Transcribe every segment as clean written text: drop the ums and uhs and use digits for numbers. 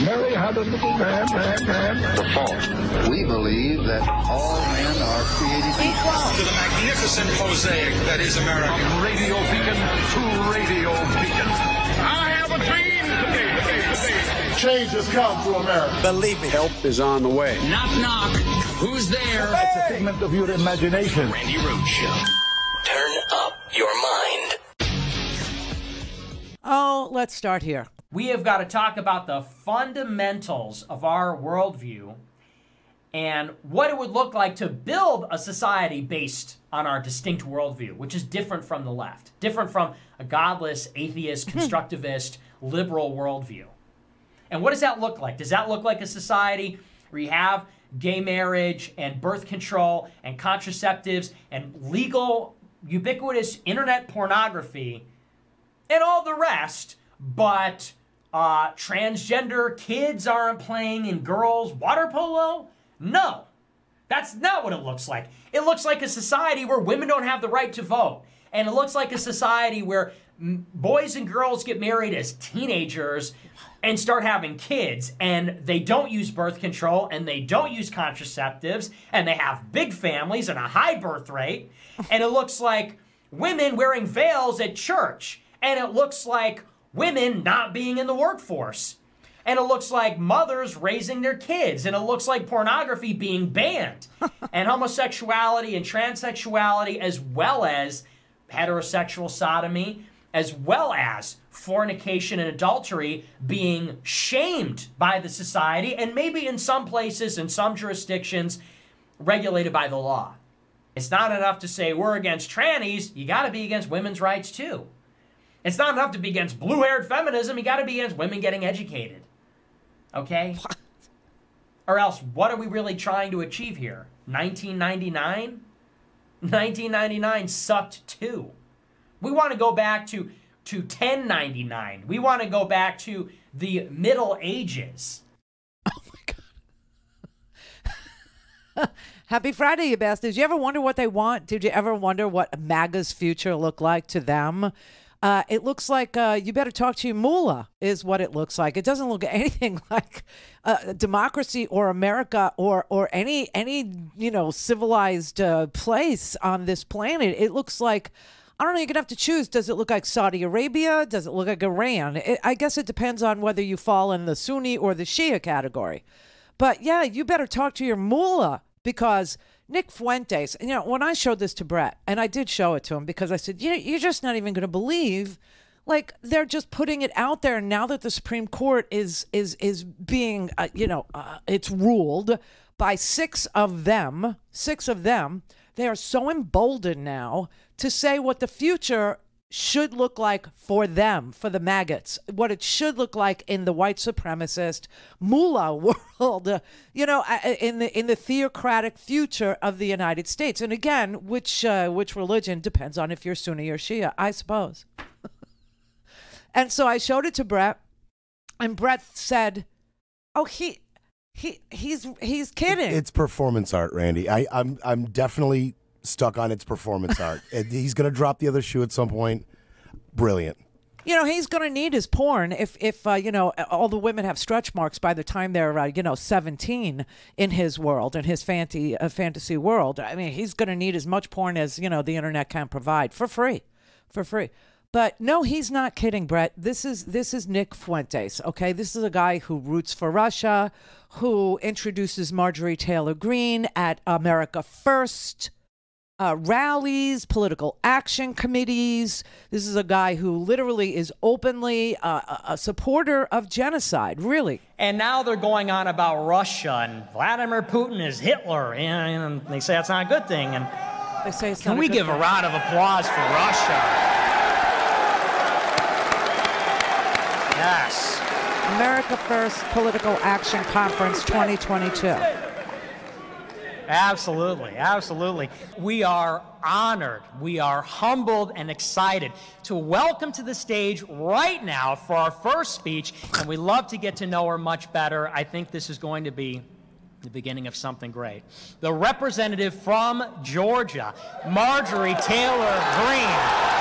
Mary had a little man. The fault. We believe that all men are created equal. To the magnificent mosaic that is America. From radio beacon to radio beacon. I have a dream today. Change has come to America. Believe me. Help is on the way. Knock, knock. Who's there? It's a figment of your imagination. Randi Rhodes Show. Turn up your mind. Oh, let's start here. We have got to talk about the fundamentals of our worldview and what it would look like to build a society based on our distinct worldview, which is different from the left, different from a godless, atheist, constructivist, liberal worldview. And what does that look like? Does that look like a society where you have gay marriage and birth control and contraceptives and legal, ubiquitous internet pornography and all the rest, but transgender kids aren't playing in girls' water polo? No, that's not what it looks like. It looks like a society where women don't have the right to vote. And it looks like a society where boys and girls get married as teenagers and start having kids, and they don't use birth control, and they don't use contraceptives, and they have big families and a high birth rate. And it looks like women wearing veils at church. And it looks like women not being in the workforce. And it looks like mothers raising their kids. And it looks like pornography being banned. And homosexuality and transsexuality, as well as heterosexual sodomy, as well as fornication and adultery being shamed by the society, and maybe in some places, in some jurisdictions, regulated by the law. It's not enough to say we're against trannies. You got to be against women's rights too. It's not enough to be against blue-haired feminism. You got to be against women getting educated. Okay? What? Or else, what are we really trying to achieve here? 1999? 1999 sucked too. We want to go back to 1099. We want to go back to the Middle Ages. Oh, my God. Happy Friday, you bastards. Did you ever wonder what they want? Did you ever wonder what MAGA's future looked like to them? It looks like you better talk to your mullah is what it looks like. It doesn't look anything like democracy or America or any civilized place on this planet. It looks like, I don't know, you're going to have to choose. Does it look like Saudi Arabia? Does it look like Iran? I guess it depends on whether you fall in the Sunni or the Shia category. But yeah, you better talk to your mullah, because Nick Fuentes, when I showed this to Brett, and I did show it to him because I said, you're just not even going to believe, like, they're just putting it out there now that the Supreme Court is being, it's ruled by six of them. They are so emboldened now to say what the future should look like for them, for the maggots, what it should look like in the white supremacist mullah world, in the theocratic future of the United States. And again, which religion depends on if you're Sunni or Shia, I suppose. And so I showed it to Brett, and Brett said, "Oh, he's kidding. It's performance art, Randy. I'm definitely stuck on its performance art. He's going to drop the other shoe at some point. Brilliant. He's going to need his porn if all the women have stretch marks by the time they're 17 in his world, in his fantasy world. I mean, he's going to need as much porn as the internet can provide for free. But no, he's not kidding, Brett. This is Nick Fuentes. Okay, this is a guy who roots for Russia, who introduces Marjorie Taylor Greene at America First rallies, political action committees. This is a guy who literally is openly a supporter of genocide, really. And now they're going on about Russia and Vladimir Putin is Hitler, and they say that's not a good thing. And they say it's can not we a good give thing. a round of applause for Russia? Yes. America First Political Action Conference 2022. Absolutely. We are honored, we are humbled and excited to welcome to the stage right now for our first speech, and we love to get to know her much better. I think this is going to be the beginning of something great. The representative from Georgia, Marjorie Taylor Greene.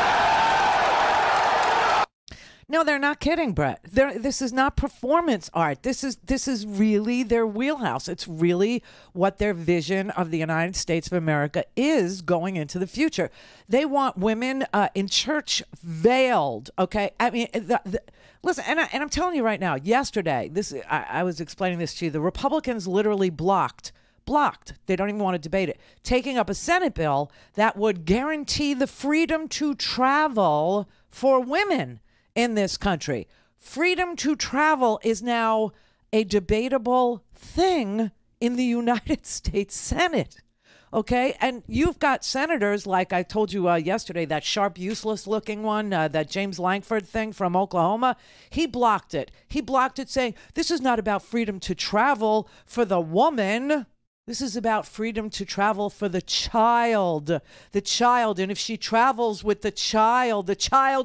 No, they're not kidding, Brett. This is not performance art. This is really their wheelhouse. It's really what their vision of the United States of America is going into the future. They want women in church veiled. Okay, I mean, listen, and I'm telling you right now. Yesterday, I was explaining this to you. The Republicans literally blocked. They don't even want to debate it. Taking up a Senate bill that would guarantee the freedom to travel for women in this country. Freedom to travel is now a debatable thing in the United States Senate. Okay, and you've got senators like I told you yesterday, that sharp, useless-looking one, that James Lankford thing from Oklahoma. He blocked it. He blocked it saying, this is not about freedom to travel for the woman. This is about freedom to travel for the child. The child. And if she travels with the child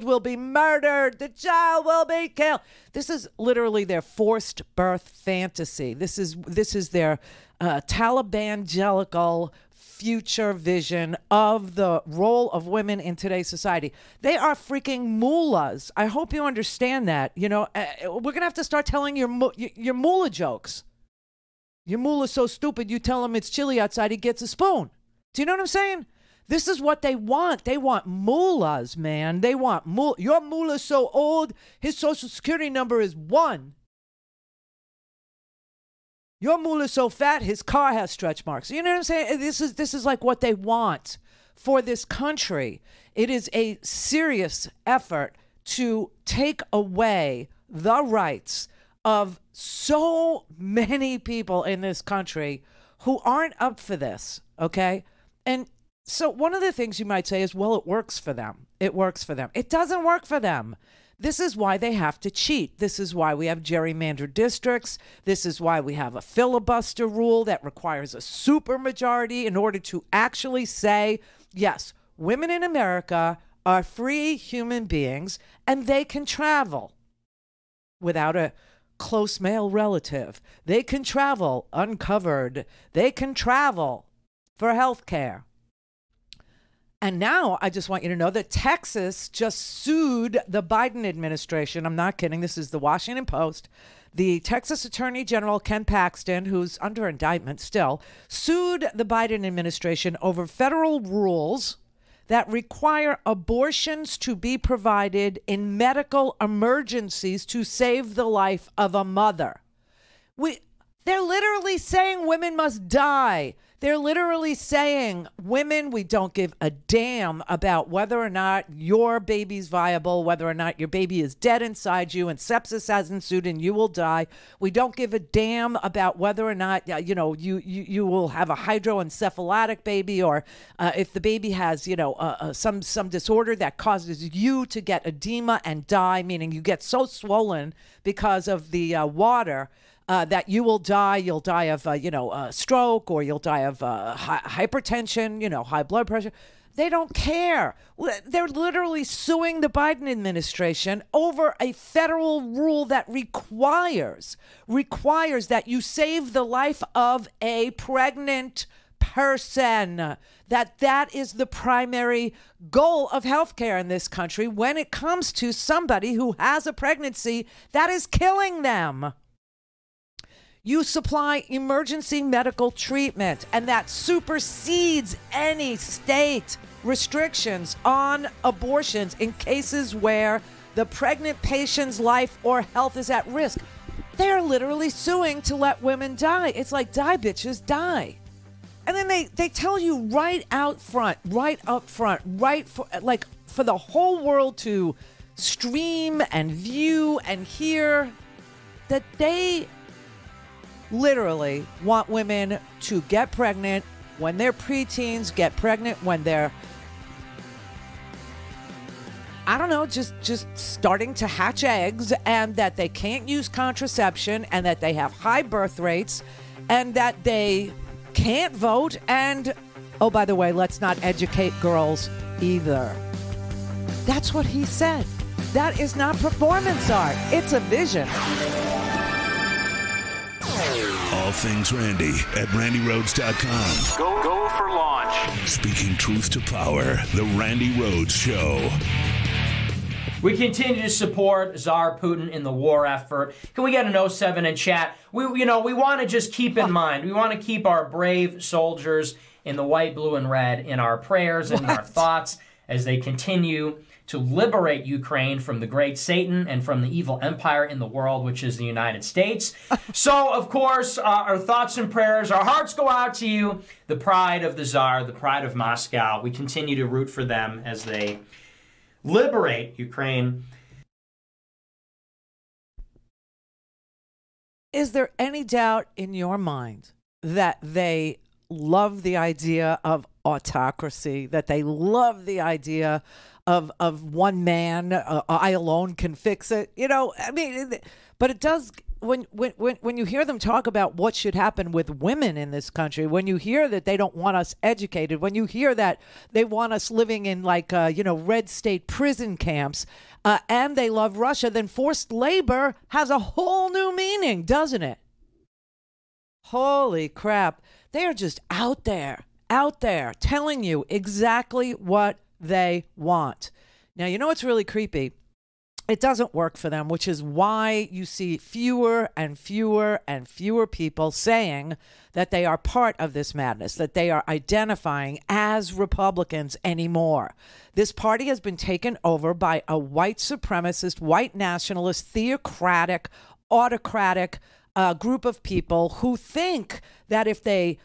will be murdered. The child will be killed. This is literally their forced birth fantasy. This is their Talibangelical future vision of the role of women in today's society. They are freaking mullahs. I hope you understand that. You know, we're going to have to start telling your mullah jokes. Your mullah's so stupid, you tell him it's chilly outside, he gets a spoon. Do you know what I'm saying? This is what they want. They want mullahs, man. They want your mullah's so old, his social security number is 1. Your mullah's so fat, his car has stretch marks. You know what I'm saying? This is like what they want for this country. It is a serious effort to take away the rights of so many people in this country who aren't up for this, okay? And so one of the things you might say is, well, it works for them. It works for them. It doesn't work for them. This is why they have to cheat. This is why we have gerrymandered districts. This is why we have a filibuster rule that requires a supermajority in order to actually say, yes, women in America are free human beings and they can travel without a close male relative. They can travel uncovered. They can travel for health care. And now I just want you to know that Texas just sued the Biden administration. I'm not kidding. This is the Washington Post. The Texas Attorney General, Ken Paxton, who's under indictment still, sued the Biden administration over federal rules that require abortions to be provided in medical emergencies to save the life of a mother. They're literally saying women must die. They're literally saying, women, we don't give a damn about whether or not your baby's viable, whether or not your baby is dead inside you and sepsis has ensued and you will die. We don't give a damn about whether or not, you will have a hydroencephalitic baby, or if the baby has, some disorder that causes you to get edema and die, meaning you get so swollen because of the water that you will die. You'll die of, stroke, or you'll die of hypertension, high blood pressure. They don't care. They're literally suing the Biden administration over a federal rule that requires that you save the life of a pregnant person. That is the primary goal of healthcare in this country when it comes to somebody who has a pregnancy that is killing them. You supply emergency medical treatment, and that supersedes any state restrictions on abortions in cases where the pregnant patient's life or health is at risk. They are literally suing to let women die. It's like, die, bitches, die. And then they tell you right up front, for the whole world to stream and view and hear, that they literally want women to get pregnant when they're preteens, get pregnant when they're, just starting to hatch eggs, and that they can't use contraception, and that they have high birth rates, and that they can't vote. And, oh, by the way, let's not educate girls either. That's what he said. That is not performance art. It's a vision. All things Randi at RandiRhodes.com. Go for launch. Speaking truth to power, the Randi Rhodes Show. We continue to support Tsar Putin in the war effort. Can we get an 07 in chat? We want to just keep in mind, we want to keep our brave soldiers in the white, blue, and red in our prayers and in our thoughts as they continue to liberate Ukraine from the great Satan and from the evil empire in the world, which is the United States. So, of course, our thoughts and prayers, our hearts go out to you, the pride of the Tsar, the pride of Moscow. We continue to root for them as they liberate Ukraine. Is there any doubt in your mind that they love the idea of autocracy, that they love the idea of one man, I alone can fix it? But it does, when you hear them talk about what should happen with women in this country, when you hear that they don't want us educated, when you hear that they want us living in red state prison camps, and they love Russia, then forced labor has a whole new meaning, doesn't it? Holy crap. They are just out there telling you exactly what they want. Now, you know what's really creepy? It doesn't work for them, which is why you see fewer and fewer and fewer people saying that they are part of this madness, that they are identifying as Republicans anymore. This party has been taken over by a white supremacist, white nationalist, theocratic, autocratic group of people who think that if they,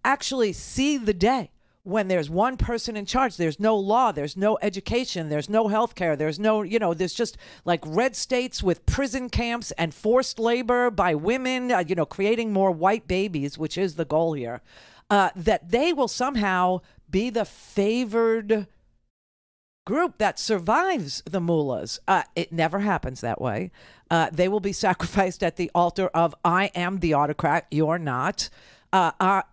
actually see the day when there's one person in charge, there's no law, there's no education, there's no health care, there's no, there's just like red states with prison camps and forced labor by women, creating more white babies, which is the goal here, that they will somehow be the favored group that survives the mullahs. It never happens that way. They will be sacrificed at the altar of I am the autocrat, you're not. There's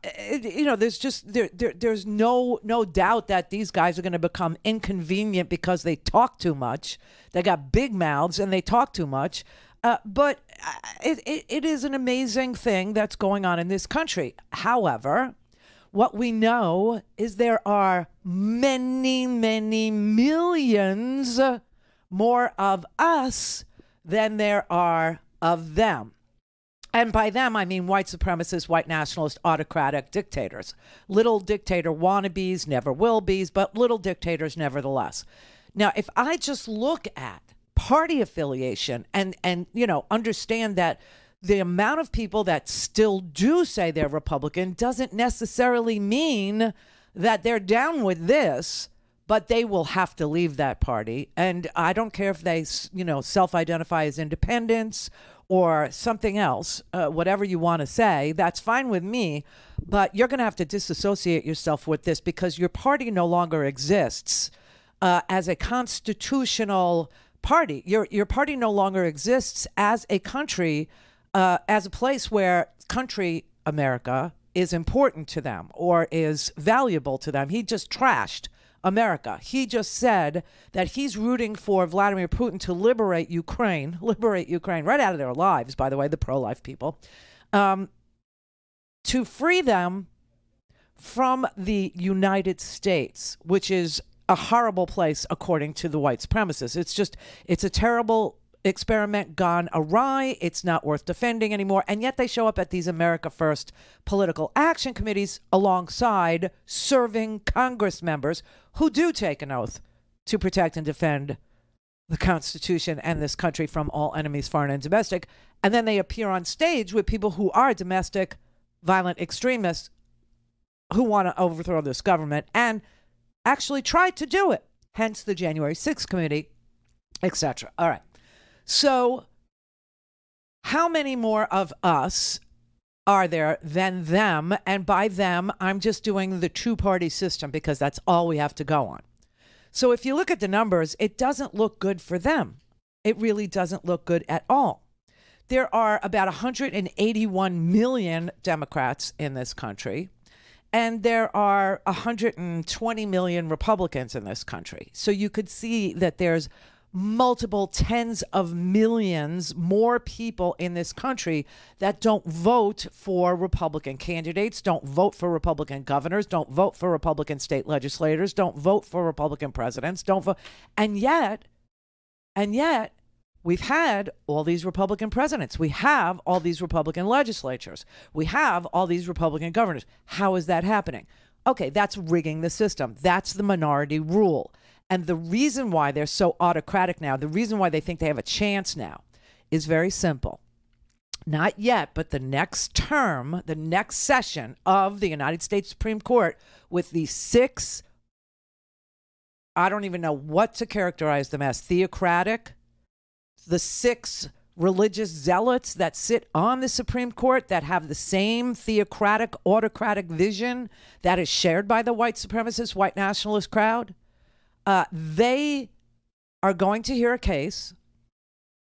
no doubt that these guys are going to become inconvenient because they talk too much. They got big mouths and they talk too much. But it is an amazing thing that's going on in this country. However, what we know is there are many, many millions more of us than there are of them. And by them, I mean white supremacist, white nationalist, autocratic dictators. Little dictator wannabes, never will be's, but little dictators nevertheless. Now, if I just look at party affiliation and understand that the amount of people that still do say they're Republican doesn't necessarily mean that they're down with this, but they will have to leave that party. And I don't care if they, self-identify as independents or something else, whatever you want to say, that's fine with me. But you're going to have to disassociate yourself with this because your party no longer exists as a constitutional party. Your party no longer exists as a country, as a place where country America is important to them or is valuable to them. He just trashed America. He just said that he's rooting for Vladimir Putin to liberate Ukraine right out of their lives, by the way, the pro-life people, to free them from the United States, which is a horrible place, according to the white supremacists. It's a terrible experiment gone awry. It's not worth defending anymore. And yet they show up at these America First political action committees alongside serving Congress members who do take an oath to protect and defend the Constitution and this country from all enemies, foreign and domestic. And then they appear on stage with people who are domestic, violent extremists who want to overthrow this government and actually tried to do it. Hence the January 6th committee, etc. All right. So how many more of us are there than them? And by them, I'm just doing the two-party system because that's all we have to go on. So if you look at the numbers, it doesn't look good for them. It really doesn't look good at all. There are about 181 million Democrats in this country, and there are 120 million Republicans in this country. So you could see that there's multiple tens of millions more people in this country that don't vote for Republican candidates, don't vote for Republican governors, don't vote for Republican state legislators, don't vote for Republican presidents, don't vote. And yet And yet, we've had all these Republican presidents. We have all these Republican legislatures. We have all these Republican governors. How is that happening? Okay, that's rigging the system. That's the minority rule. And the reason why they're so autocratic now, the reason why they think they have a chance now is very simple. Not yet, but the next term, the next session of the United States Supreme Court with the 6, I don't even know what to characterize them as, theocratic, the 6 religious zealots that sit on the Supreme Court that have the same theocratic, autocratic vision that is shared by the white supremacist, white nationalist crowd. They are going to hear a case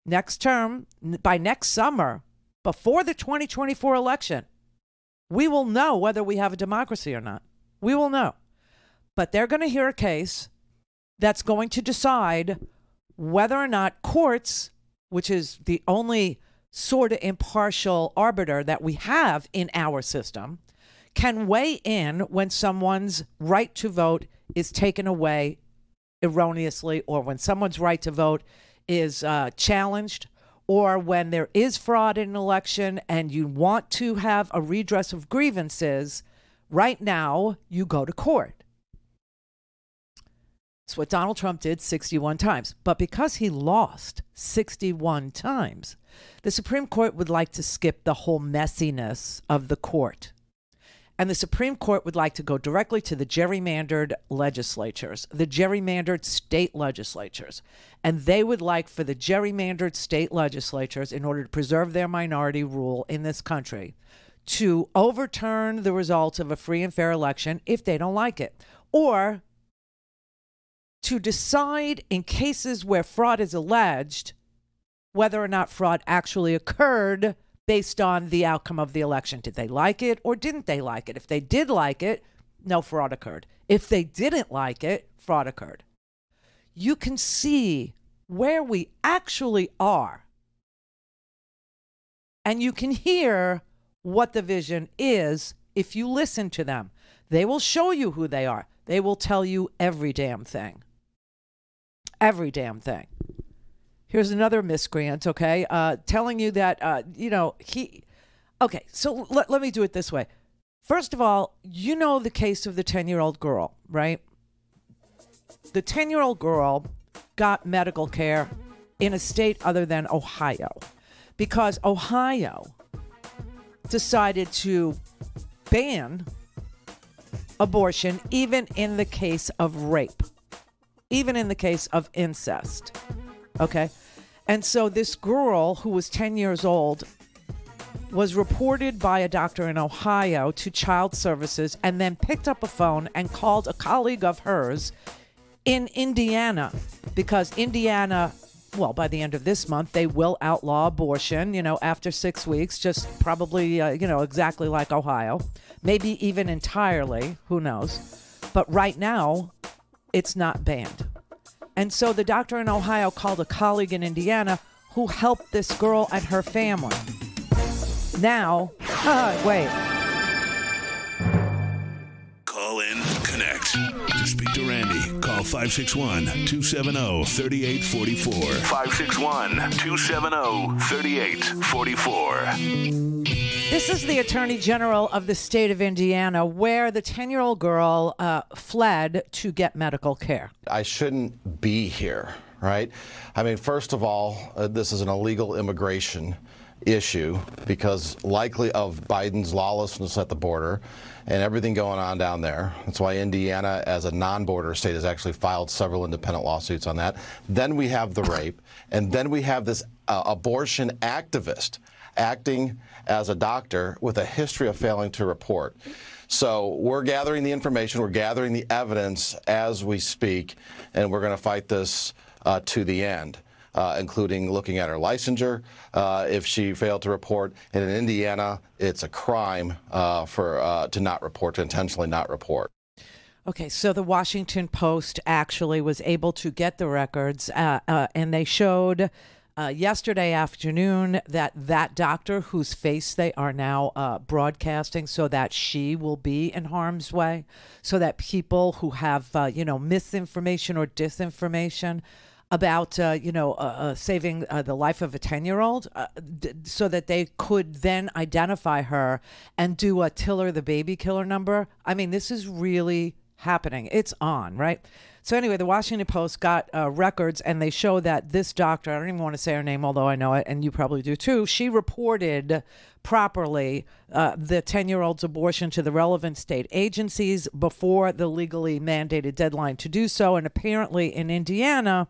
next term, by next summer, before the 2024 election. We will know whether we have a democracy or not. We will know. But they're going to hear a case that's going to decide whether or not courts, which is the only sort of impartial arbiter that we have in our system, can weigh in when someone's right to vote is taken away erroneously, or when someone's right to vote is challenged, or when there is fraud in an election and you want to have a redress of grievances. Right now, you go to court. It's what Donald Trump did 61 times. But because he lost 61 times, the Supreme Court would like to skip the whole messiness of the court. And the Supreme Court would like to go directly to the gerrymandered legislatures, the gerrymandered state legislatures. And they would like for the gerrymandered state legislatures, in order to preserve their minority rule in this country, to overturn the results of a free and fair election if they don't like it. Or to decide in cases where fraud is alleged, whether or not fraud actually occurred based on the outcome of the election. Did they like it or didn't they like it? If they did like it, no fraud occurred. If they didn't like it, fraud occurred. You can see where we actually are. And you can hear what the vision is if you listen to them. They will show you who they are. They will tell you every damn thing. Every damn thing. Here's another miscreant, okay, telling you that, okay, so let me do it this way. First of all, you know the case of the 10-year-old girl, right? The 10-year-old girl got medical care in a state other than Ohio because Ohio decided to ban abortion even in the case of rape, even in the case of incest. Okay. And so this girl who was 10 years old was reported by a doctor in Ohio to Child Services and then picked up a phone and called a colleague of hers in Indiana because Indiana, well, by the end of this month, they will outlaw abortion, after 6 weeks, just probably, exactly like Ohio, maybe even entirely, who knows. But right now, it's not banned. And so the doctor in Ohio called a colleague in Indiana who helped this girl and her family. Now, wait. Call in, connect. To speak to Randi, call 561-270-3844. 561-270-3844. This is the Attorney General of the state of Indiana, where the 10-year-old girl fled to get medical care. I shouldn't be here, right? I mean, first of all, this is an illegal immigration issue because likely of Biden's lawlessness at the border and everything going on down there. That's why Indiana, as a non-border state, has actually filed several independent lawsuits on that. Then we have the rape, and then we have this abortion activist acting as a doctor with a history of failing to report. So we're gathering the information, we're gathering the evidence as we speak, and we're going to fight this to the end, including looking at her licensure if she failed to report. And in Indiana, it's a crime to not report, to intentionally not report. Okay, so the Washington Post actually was able to get the records, and they showed yesterday afternoon that doctor whose face they are now broadcasting so that she will be in harm's way, so that people who have, misinformation or disinformation about saving the life of a 10-year-old so that they could then identify her and do a Tiller the baby killer number. I mean, this is really happening. It's on, right? So anyway, the Washington Post got records, and they show that this doctor, I don't even want to say her name, although I know it, and you probably do too, she reported properly the 10-year-old's abortion to the relevant state agencies before the legally mandated deadline to do so. And apparently in Indiana,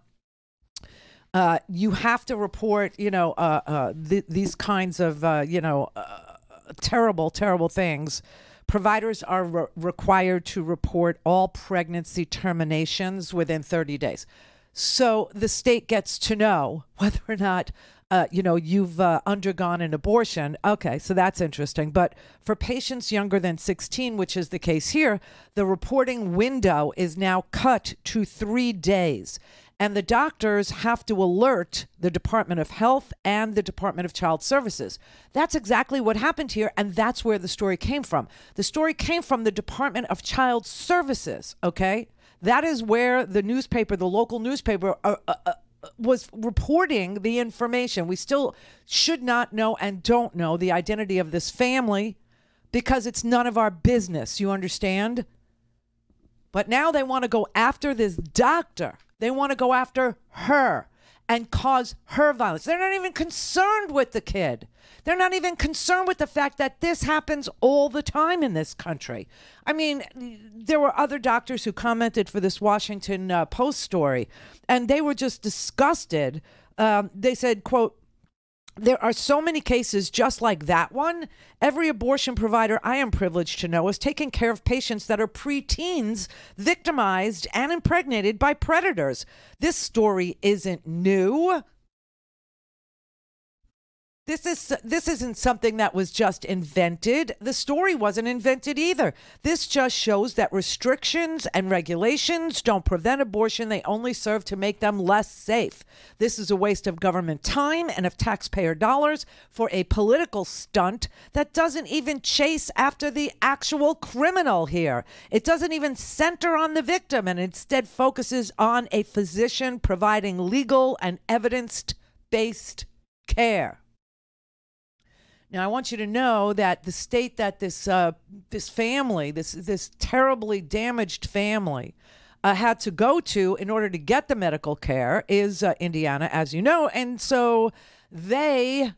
you have to report, these kinds of, terrible, terrible things. Providers are required to report all pregnancy terminations within 30 days. So the state gets to know whether or not, you've undergone an abortion. Okay, so that's interesting. But for patients younger than 16, which is the case here, the reporting window is now cut to 3 days. And the doctors have to alert the Department of Health and the Department of Child Services. That's exactly what happened here, and that's where the story came from. The story came from the Department of Child Services, okay? That is where the newspaper, the local newspaper, was reporting the information. We still should not know and don't know the identity of this family because it's none of our business, you understand? But now they want to go after this doctor. They want to go after her and cause her violence. They're not even concerned with the kid. They're not even concerned with the fact that this happens all the time in this country. I mean, there were other doctors who commented for this Washington Post story, and they were just disgusted. They said, quote, "There are so many cases just like that one. Every abortion provider I am privileged to know is taking care of patients that are preteens victimized and impregnated by predators. This story isn't new. This isn't something that was just invented. The story wasn't invented either. This just shows that restrictions and regulations don't prevent abortion. They only serve to make them less safe. This is a waste of government time and of taxpayer dollars for a political stunt that doesn't even chase after the actual criminal here. It doesn't even center on the victim and instead focuses on a physician providing legal and evidence-based care." Now, I want you to know that the state that this family, this terribly damaged family, had to go to in order to get the medical care is Indiana, as you know. And so they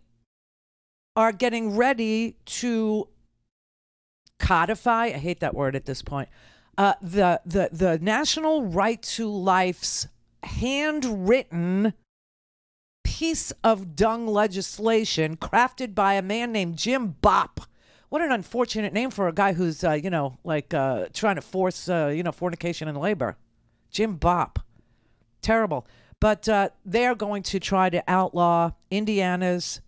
are getting ready to codify, I hate that word at this point, the National Right to Life's handwritten piece of dung legislation crafted by a man named Jim Bopp. What an unfortunate name for a guy who's, trying to force, fornication and labor. Jim Bopp. Terrible. But they are going to try to outlaw Indiana's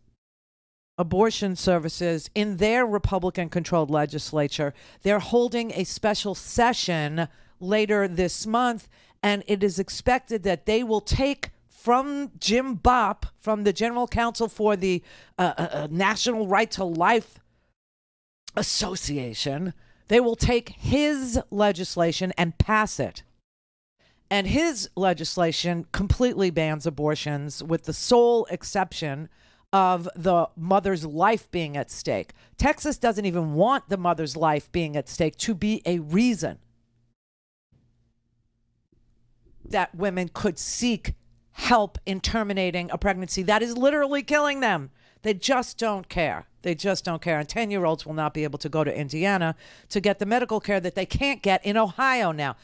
abortion services in their Republican-controlled legislature. They're holding a special session later this month, and it is expected that they will take from Jim Bopp, from the General Counsel for the National Right to Life Association, they will take his legislation and pass it. And his legislation completely bans abortions with the sole exception of the mother's life being at stake. Texas doesn't even want the mother's life being at stake to be a reason that women could seek help in terminating a pregnancy that is literally killing them. They just don't care. They just don't care. And 10-year-olds will not be able to go to Indiana to get the medical care that they can't get in Ohio now.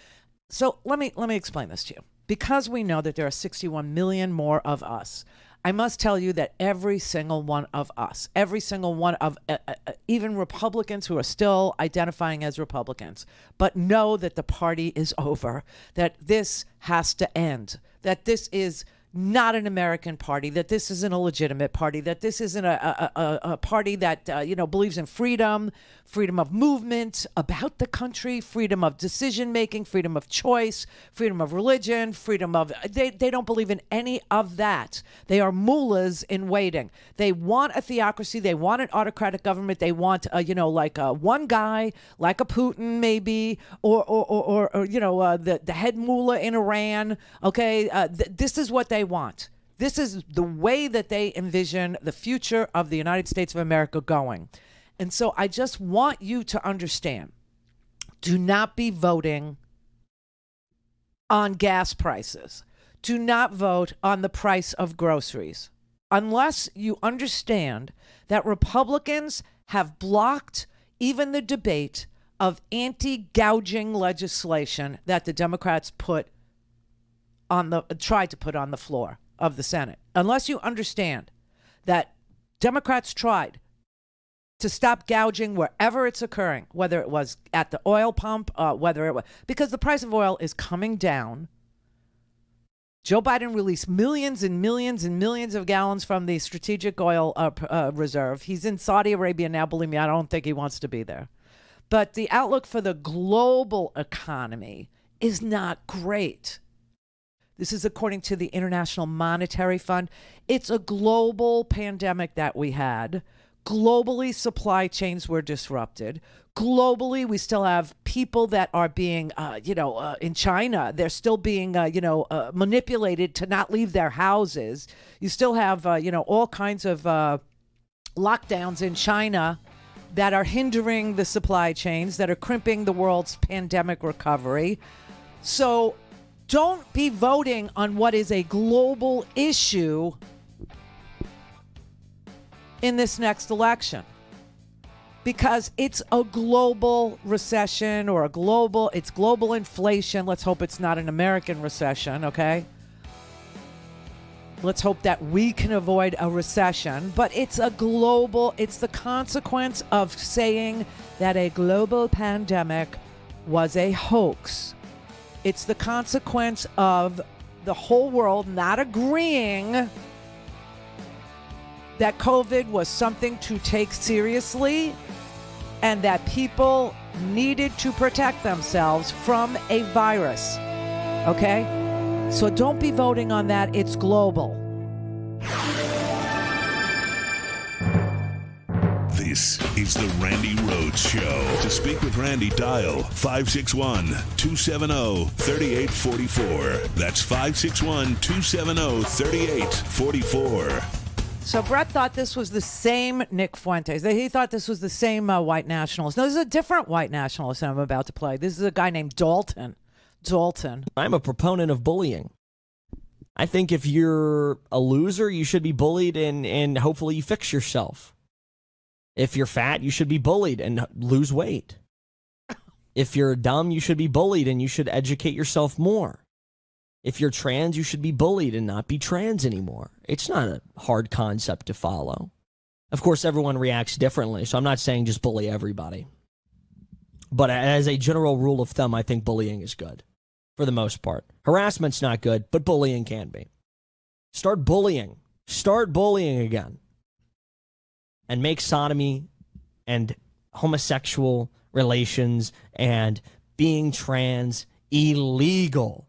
So let me explain this to you. Because we know that there are 61 million more of us, I must tell you that every single one of us, every single one of even Republicans who are still identifying as Republicans, but know that the party is over, that this has to end, that this is not an American party, that this isn't a legitimate party, that this isn't a party that, believes in freedom of movement about the country, freedom of decision-making, freedom of choice, freedom of religion, they don't believe in any of that. They are mullahs in waiting. They want a theocracy. They want an autocratic government. They want, one guy, like a Putin maybe, or the head mullah in Iran. Okay, this is what they want. This is the way that they envision the future of the United States of America going. And so I just want you to understand, do not be voting on gas prices. Do not vote on the price of groceries unless you understand that Republicans have blocked even the debate of anti-gouging legislation that the Democrats tried to put on the floor of the Senate. Unless you understand that Democrats tried to stop gouging wherever it's occurring, whether it was at the oil pump, because the price of oil is coming down. Joe Biden released millions and millions and millions of gallons from the strategic oil reserve. He's in Saudi Arabia now. Believe me, I don't think he wants to be there. But the outlook for the global economy is not great. This is according to the International Monetary Fund. It's a global pandemic that we had. Globally, supply chains were disrupted. Globally, we still have people that are being, in China, they're still being, manipulated to not leave their houses. You still have, all kinds of lockdowns in China that are hindering the supply chains, that are crimping the world's pandemic recovery. So don't be voting on what is a global issue in this next election, because it's a global recession or it's global inflation. Let's hope it's not an American recession, okay? Let's hope that we can avoid a recession, but it's the consequence of saying that a global pandemic was a hoax. It's the consequence of the whole world not agreeing that COVID was something to take seriously and that people needed to protect themselves from a virus. Okay? So don't be voting on that. It's global. This is the Randi Rhodes Show. To speak with Randi, dial 561-270-3844. That's 561-270-3844. So Brett thought this was the same Nick Fuentes. He thought this was the same white nationalist. No, this is a different white nationalist I'm about to play. This is a guy named Dalton. I'm a proponent of bullying. I think if you're a loser, you should be bullied and hopefully you fix yourself. If you're fat, you should be bullied and lose weight. If you're dumb, you should be bullied and you should educate yourself more. If you're trans, you should be bullied and not be trans anymore. It's not a hard concept to follow. Of course, everyone reacts differently, so I'm not saying just bully everybody. But as a general rule of thumb, I think bullying is good, for the most part. Harassment's not good, but bullying can be. Start bullying. Start bullying again. And make sodomy and homosexual relations and being trans illegal.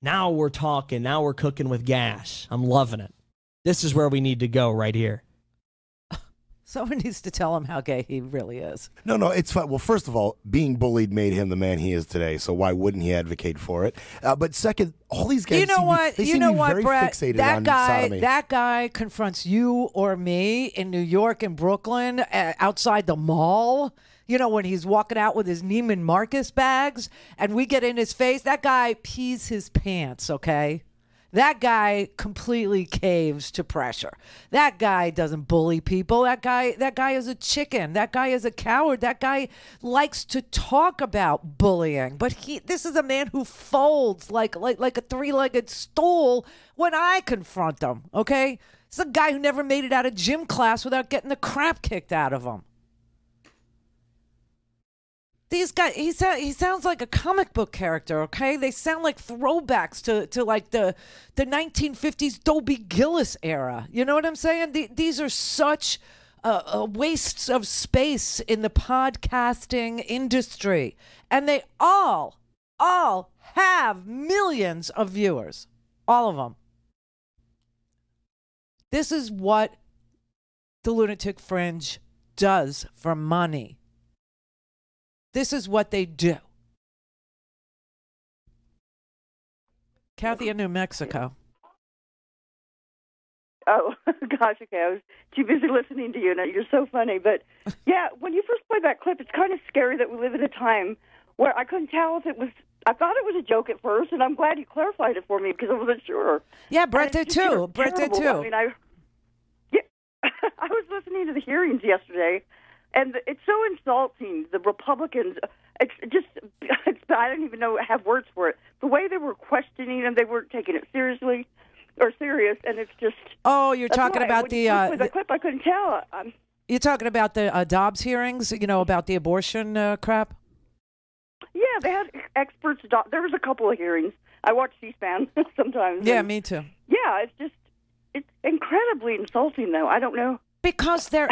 Now we're talking. Now we're cooking with gas. I'm loving it. This is where we need to go right here. Someone needs to tell him how gay he really is. No, it's fine. Well, first of all, being bullied made him the man he is today, so why wouldn't he advocate for it? But second, all these guys seem to be very Brett, fixated that on sodomy. That guy confronts you or me in New York and Brooklyn outside the mall. You know, when he's walking out with his Neiman Marcus bags and we get in his face, that guy pees his pants, okay? That guy completely caves to pressure. That guy doesn't bully people. That guy is a chicken. That guy is a coward. That guy likes to talk about bullying. But this is a man who folds like a three-legged stool when I confront him, okay? It's a guy who never made it out of gym class without getting the crap kicked out of him. These guys, he sounds like a comic book character, okay? They sound like throwbacks to like the 1950s Dobie Gillis era. You know what I'm saying? These are such wastes of space in the podcasting industry. And they all have millions of viewers. All of them. This is what the Lunatic Fringe does for money. This is what they do. Kathy in New Mexico. Oh, gosh, okay. I was too busy listening to you. Now, you're so funny. But, yeah, when you first played that clip, it's kind of scary that we live in a time where I couldn't tell if it was... I thought it was a joke at first, and I'm glad you clarified it for me because I wasn't sure. Yeah, Brett did too. Brett did too. I mean, I was listening to the hearings yesterday, and it's so insulting. The Republicans, I don't even have words for it. The way they were questioning them, they weren't taking it seriously or serious, and it's just. Oh, you're talking about the clip. I couldn't tell. You're talking about the Dobbs hearings. You know, about the abortion crap. Yeah, they had experts. There was a couple of hearings. I watch C-SPAN sometimes. Yeah, me too. Yeah, it's incredibly insulting, though. I don't know. Because they're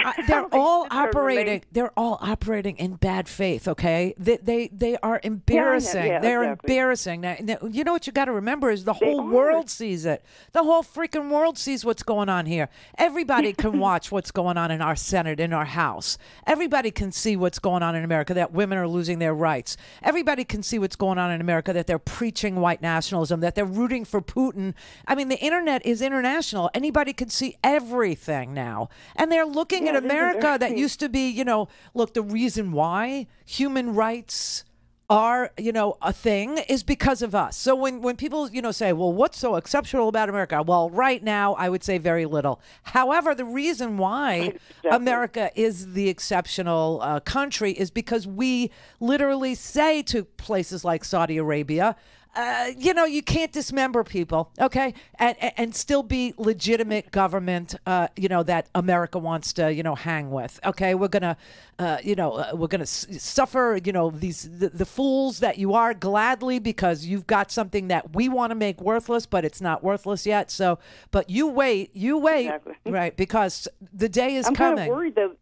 all operating. They're all operating in bad faith. Okay, they are embarrassing. Yeah, they're exactly. embarrassing. Now, you know what you got to remember is the whole world sees it. The whole freaking world sees what's going on here. Everybody can watch what's going on in our Senate, in our House. Everybody can see what's going on in America, that women are losing their rights. Everybody can see what's going on in America, that they're preaching white nationalism, that they're rooting for Putin. I mean, the internet is international. Anybody can see everything now. And they're looking at America that used to be, look, the reason why human rights are, a thing is because of us. So when people, say, well, what's so exceptional about America? Well, right now, I would say very little. However, the reason why America is the exceptional country is because we literally say to places like Saudi Arabia, you can't dismember people, okay, and still be legitimate government, that America wants to, hang with. Okay, we're gonna suffer, the fools that you are gladly because you've got something that we want to make worthless, but it's not worthless yet. So, but you wait, exactly. Right, because the day is I'm coming. I'm kind of worried though.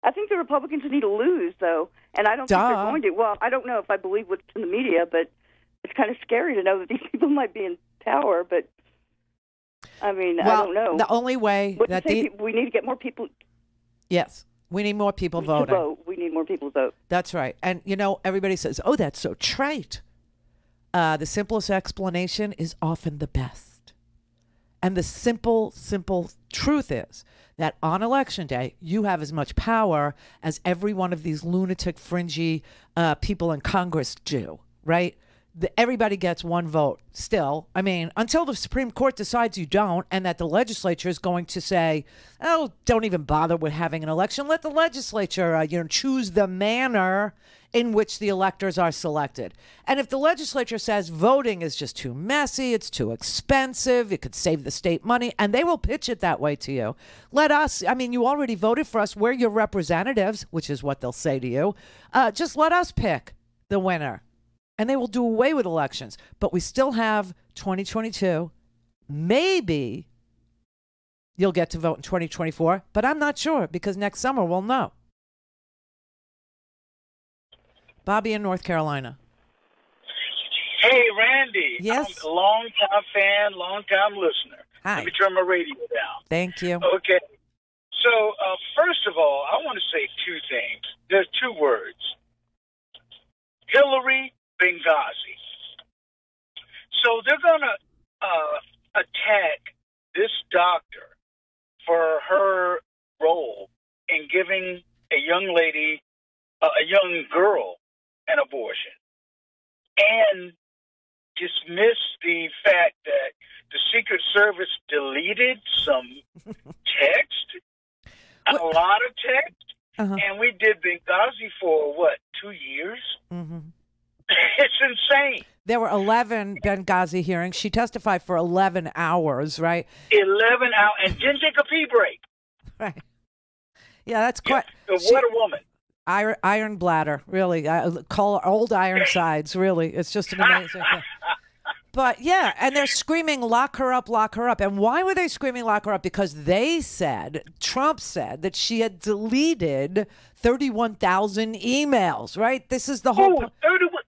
I think the Republicans need to lose, though, and I don't think they're going to. Well, I don't know if I believe what's in the media, but it's kind of scary to know that these people might be in power. But I mean, I don't know. The only way we need to get more people. Yes, we need more people voting. We need more people to vote. That's right. And everybody says, "Oh, that's so trite." The simplest explanation is often the best, and the simple truth is that on Election Day, you have as much power as every one of these lunatic, fringy people in Congress do, right? Everybody gets one vote still. I mean, until the Supreme Court decides you don't, and that the legislature is going to say, oh, don't even bother with having an election. Let the legislature, choose the manner in which the electors are selected. And if the legislature says voting is just too messy, it's too expensive, it could save the state money, and they will pitch it that way to you. Let us, you already voted for us. We're your representatives, which is what they'll say to you. Just let us pick the winner. And they will do away with elections. But we still have 2022. Maybe you'll get to vote in 2024, but I'm not sure because next summer we'll know. Bobby in North Carolina. Hey, Randy. Yes? I'm a long-time fan, long-time listener. Hi. Let me turn my radio down. Thank you. Okay. So, first of all, I want to say two things. There's two words. Hillary Benghazi. So they're going to attack this doctor for her role in giving a young lady, a young girl, an abortion, and dismiss the fact that the Secret Service deleted some text, a lot of text, and we did Benghazi for, 2 years? Mm-hmm. It's insane. There were 11 Benghazi hearings. She testified for 11 hours, right? 11 hours, and didn't take a pee break. Right. Yeah, that's quite... Yeah. What a woman. Iron bladder, really. Call old iron sides, really. It's just an amazing thing. But yeah, and they're screaming, lock her up, lock her up. And why were they screaming, lock her up? Because Trump said that she had deleted 31,000 emails, right? This is the whole... 31.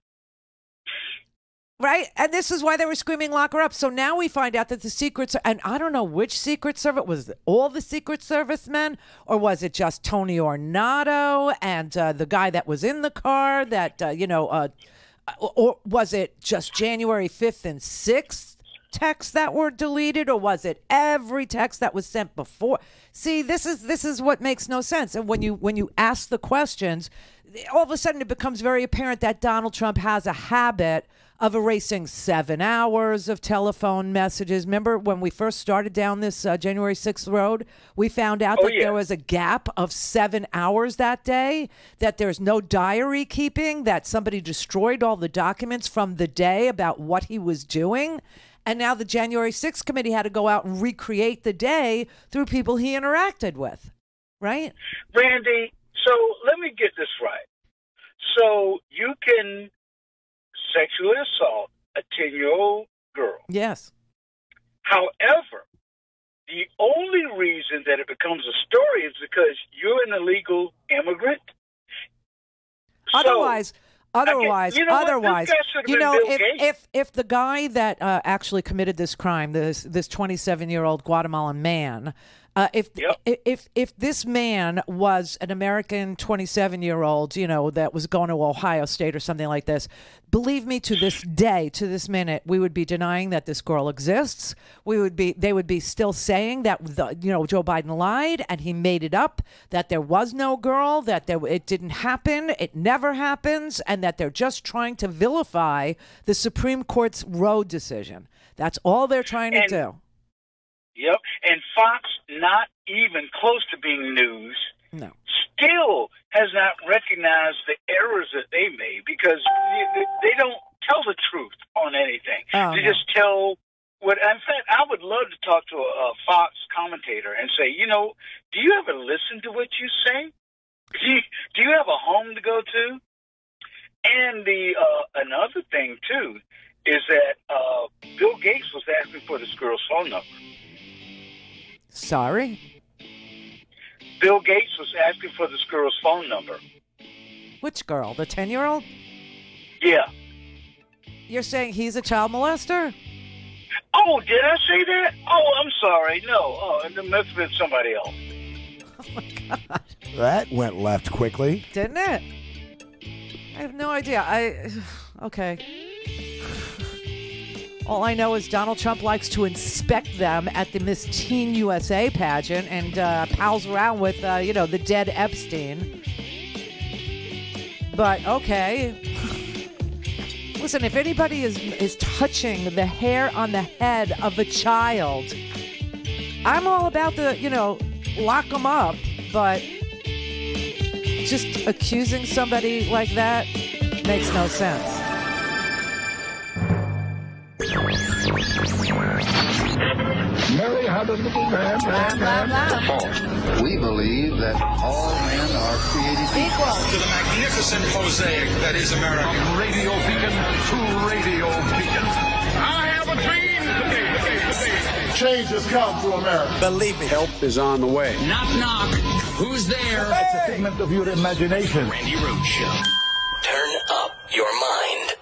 Right? And this is why they were screaming, lock her up. So now we find out that the Secret Service, and I don't know which Secret Service, was it all the Secret Service men, or was it just Tony Ornato and the guy that was in the car that, or was it just January 5th and 6th texts that were deleted, or was it every text that was sent before? See, this is what makes no sense. And when you ask the questions, all of a sudden it becomes very apparent that Donald Trump has a habit of erasing 7 hours of telephone messages. Remember when we first started down this January 6th road, we found out that there was a gap of 7 hours that day, that there's no diary keeping, that somebody destroyed all the documents from the day about what he was doing. And now the January 6th committee had to go out and recreate the day through people he interacted with, right? Randy, so let me get this right. So you can sexually assault a 10-year-old girl. Yes. However, the only reason that it becomes a story is because you're an illegal immigrant. Otherwise, if the guy that actually committed this crime, this 27-year-old Guatemalan man, if this man was an American 27-year-old, that was going to Ohio State or something like this, believe me, to this day, to this minute, we would be denying that this girl exists. They would be still saying that Joe Biden lied and he made it up, that there was no girl, that it didn't happen, it never happens, and that they're just trying to vilify the Supreme Court's Roe decision. That's all they're trying to do. Yep, and Fox, not even close to being news, still has not recognized the errors that they made, because they don't tell the truth on anything. They just tell what. In fact, I would love to talk to a Fox commentator and say, do you ever listen to what you say? Do you have a home to go to? And the another thing too is that Bill Gates was asking for this girl's phone number. Sorry? Bill Gates was asking for this girl's phone number. Which girl? The 10-year-old? Yeah. You're saying he's a child molester? Oh, did I say that? Oh, I'm sorry. No. Oh, it must have been somebody else. Oh, my God. That went left quickly. Didn't it? I have no idea. Okay. All I know is Donald Trump likes to inspect them at the Miss Teen USA pageant and pals around with, the dead Epstein. But, okay. Listen, if anybody is touching the hair on the head of a child, I'm all about the, lock them up. But just accusing somebody like that makes no sense. Mary had a little man. We believe that all men are created equal. To the magnificent mosaic that is America. From radio beacon to radio beacon. I have a dream today. Change has come to America. Believe me. Help is on the way. Knock, knock. Who's there? It's a figment of your imagination. Randi Rhodes Show. Turn up your mind.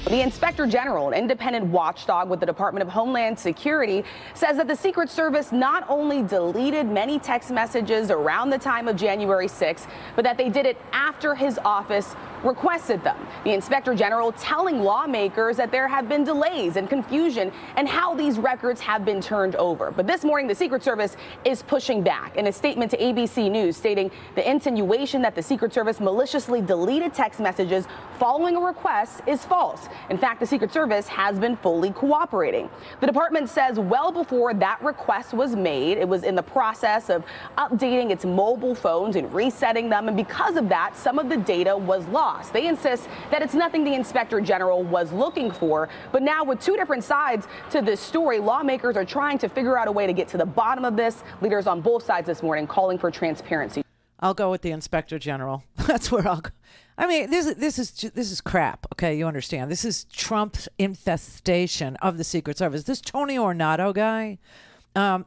The Inspector General, an independent watchdog with the Department of Homeland Security, says that the Secret Service not only deleted many text messages around the time of January 6th, but that they did it after his office requested them. The Inspector General telling lawmakers that there have been delays and confusion and how these records have been turned over. But this morning, the Secret Service is pushing back in a statement to ABC News, stating the insinuation that the Secret Service maliciously deleted text messages following a request is false. In fact, the Secret Service has been fully cooperating. The department says well before that request was made, it was in the process of updating its mobile phones and resetting them, and because of that, some of the data was lost. They insist that it's nothing the Inspector General was looking for. But now, with two different sides to this story, lawmakers are trying to figure out a way to get to the bottom of this. Leaders on both sides this morning calling for transparency. I'll go with the Inspector General. That's where I'll go. I mean, this is crap. Okay, you understand? This is Trump's infestation of the Secret Service. This Tony Ornato guy.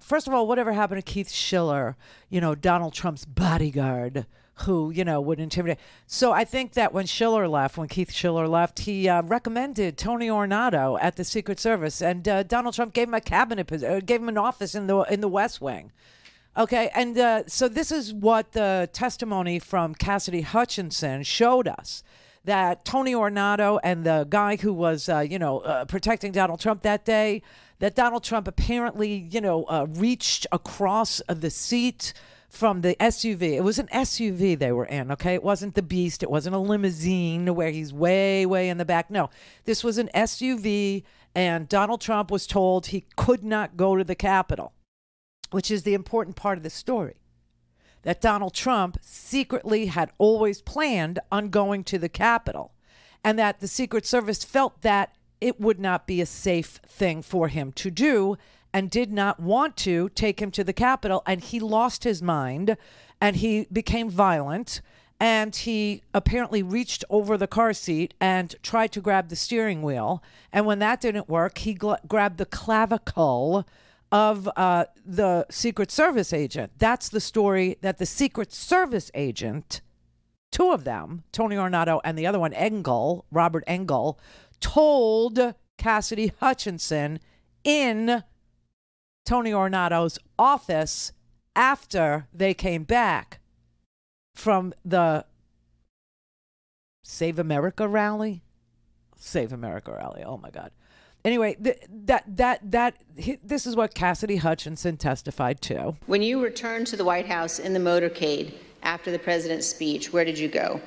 First of all, whatever happened to Keith Schiller? Donald Trump's bodyguard, who would intimidate. So I think that when Keith Schiller left, he recommended Tony Ornato at the Secret Service, and Donald Trump gave him a gave him an office in the West Wing. Okay, and so this is what the testimony from Cassidy Hutchinson showed us, that Tony Ornato and the guy who was, protecting Donald Trump that day, that Donald Trump apparently, reached across the seat from the SUV. It was an SUV they were in, okay? It wasn't the Beast. It wasn't a limousine where he's way, way in the back. No, this was an SUV, and Donald Trump was told he could not go to the Capitol, which is the important part of the story, that Donald Trump secretly had always planned on going to the Capitol, and that the Secret Service felt that it would not be a safe thing for him to do and did not want to take him to the Capitol. And he lost his mind, and he became violent, and he apparently reached over the car seat and tried to grab the steering wheel. And when that didn't work, he grabbed the clavicle of the Secret Service agent. That's the story that the Secret Service agent, two of them, Tony Ornato and the other one, Robert Engel, told Cassidy Hutchinson in Tony Ornato's office after they came back from the Save America rally. Oh my God. Anyway, this is what Cassidy Hutchinson testified to. When you returned to the White House in the motorcade after the president's speech, where did you go?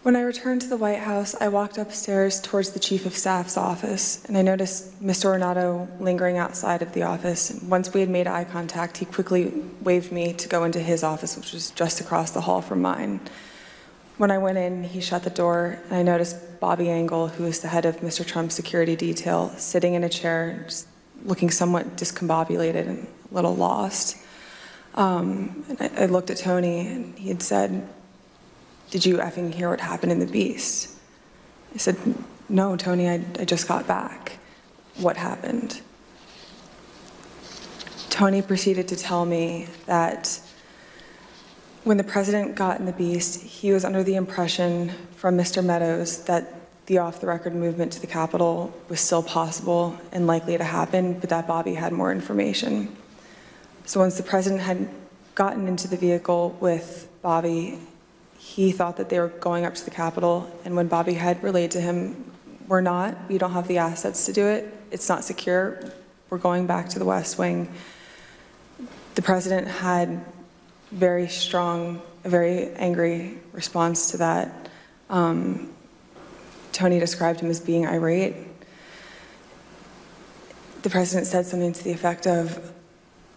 When I returned to the White House, I walked upstairs towards the Chief of Staff's office, and I noticed Mr. Ornato lingering outside of the office. And once we had made eye contact, he quickly waved me to go into his office, which was just across the hall from mine. When I went in, he shut the door, and I noticed Bobby Engel, who is the head of Mr. Trump's security detail, sitting in a chair, just looking somewhat discombobulated and a little lost. And I looked at Tony, and he had said, "Did you effing hear what happened in the Beast?" I said, "No, Tony, I just got back. What happened?" Tony proceeded to tell me that when the president got in the Beast, he was under the impression from Mr. Meadows that the off-the-record movement to the Capitol was still possible and likely to happen, but that Bobby had more information. So once the president had gotten into the vehicle with Bobby, he thought that they were going up to the Capitol, and when Bobby had relayed to him, we don't have the assets to do it, it's not secure, we're going back to the West Wing, the president had a very angry response to that. Tony described him as being irate. The president said something to the effect of,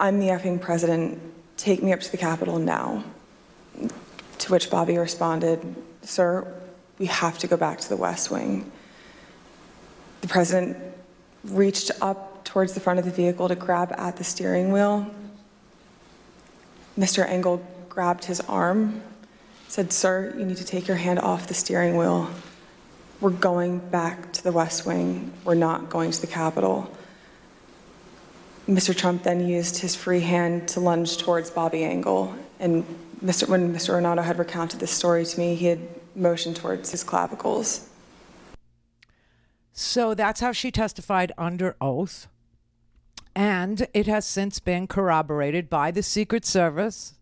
"I'm the effing president, take me up to the Capitol now." To which Bobby responded, "Sir, we have to go back to the West Wing." The president reached up towards the front of the vehicle to grab at the steering wheel. Mr. Engel grabbed his arm, said, "Sir, you need to take your hand off the steering wheel. We're going back to the West Wing. We're not going to the Capitol." Mr. Trump then used his free hand to lunge towards Bobby Engel, and when Mr. Ornato had recounted this story to me, he had motioned towards his clavicles. So that's how she testified under oath. And it has since been corroborated by the Secret Service.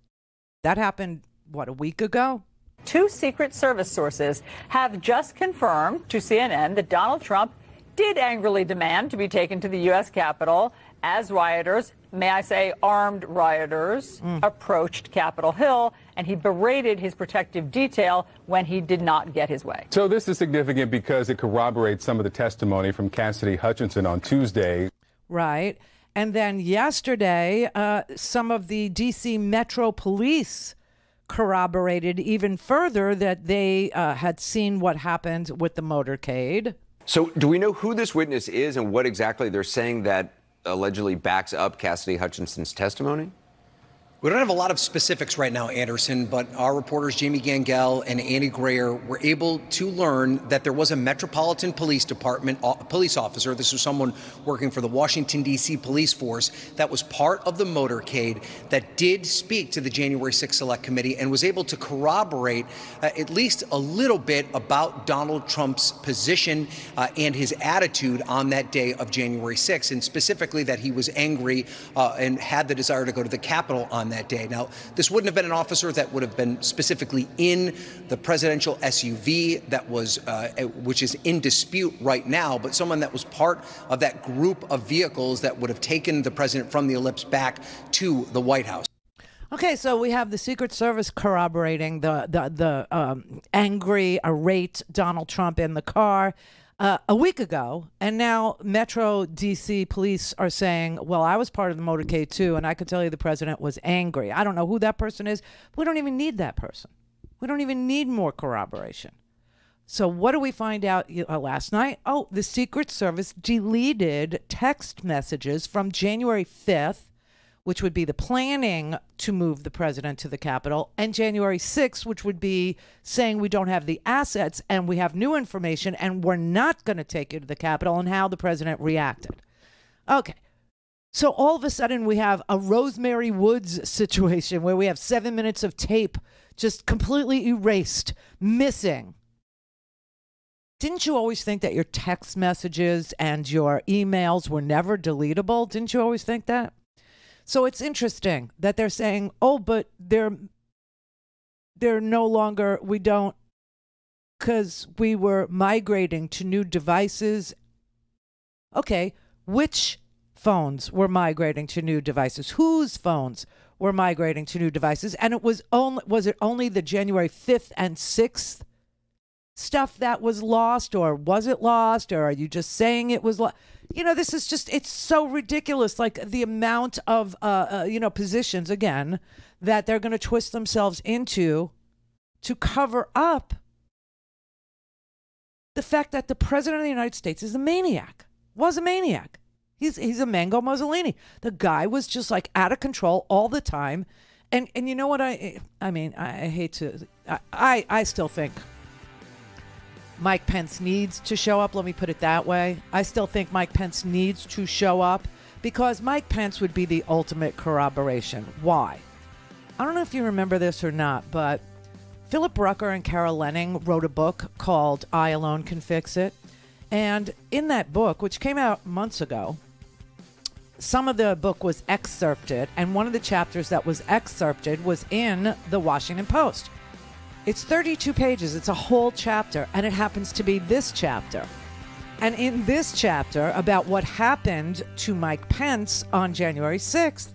That happened, a week ago? Two Secret Service sources have just confirmed to CNN that Donald Trump did angrily demand to be taken to the U.S. Capitol as rioters, may I say armed rioters, approached Capitol Hill, and he berated his protective detail when he did not get his way. So this is significant because it corroborates some of the testimony from Cassidy Hutchinson on Tuesday. Right. And then yesterday, some of the D.C. Metro Police corroborated even further that they had seen what happened with the motorcade. So do we know who this witness is and what exactly they're saying that allegedly backs up Cassidy Hutchinson's testimony? We don't have a lot of specifics right now, Anderson, but our reporters Jamie Gangel and Andy Greer were able to learn that there was a Metropolitan Police Department police officer, this was someone working for the Washington, D.C. police force, that was part of the motorcade that did speak to the January 6th Select Committee and was able to corroborate at least a little bit about Donald Trump's position and his attitude on that day of January 6th, and specifically that he was angry and had the desire to go to the Capitol on that day. Now, this wouldn't have been an officer that would have been specifically in the presidential SUV that was, which is in dispute right now, but someone that was part of that group of vehicles that would have taken the president from the ellipse back to the White House. Okay, so we have the Secret Service corroborating the angry, irate Donald Trump in the car a week ago, and now Metro DC police are saying, well, I was part of the motorcade too, and I could tell you the president was angry. I don't know who that person is, but we don't even need that person. We don't even need more corroboration. So what do we find out last night? Oh, the Secret Service deleted text messages from January 5th, which would be the planning to move the president to the Capitol, and January 6th, which would be saying we don't have the assets and we have new information and we're not going to take you to the Capitol, and how the president reacted. Okay. So all of a sudden we have a Rosemary Woods situation where we have 7 minutes of tape just completely erased, missing. Didn't you always think that your text messages and your emails were never deletable? Didn't you always think that? So it's interesting that they're saying, oh, but they're no longer, we don't, because we were migrating to new devices. Okay, which phones were migrating to new devices? Whose phones were migrating to new devices? And it was it only the January 5th and 6th stuff that was lost, or was it lost, or are you just saying it was lost? You know, this is just, it's so ridiculous, like the amount of, positions, again, that they're going to twist themselves into to cover up the fact that the president of the United States is a maniac, was a maniac. He's a Mango Mussolini. The guy was just like out of control all the time. And you know what, I hate to, I still think Mike Pence needs to show up. Let me put it that way. I still think Mike Pence needs to show up because Mike Pence would be the ultimate corroboration. Why? I don't know if you remember this or not, but Philip Rucker and Carol Lenning wrote a book called I Alone Can Fix It. And in that book, which came out months ago, some of the book was excerpted, and one of the chapters that was excerpted was in the Washington Post. It's 32 pages. It's a whole chapter, and it happens to be this chapter. And in this chapter about what happened to Mike Pence on January 6th,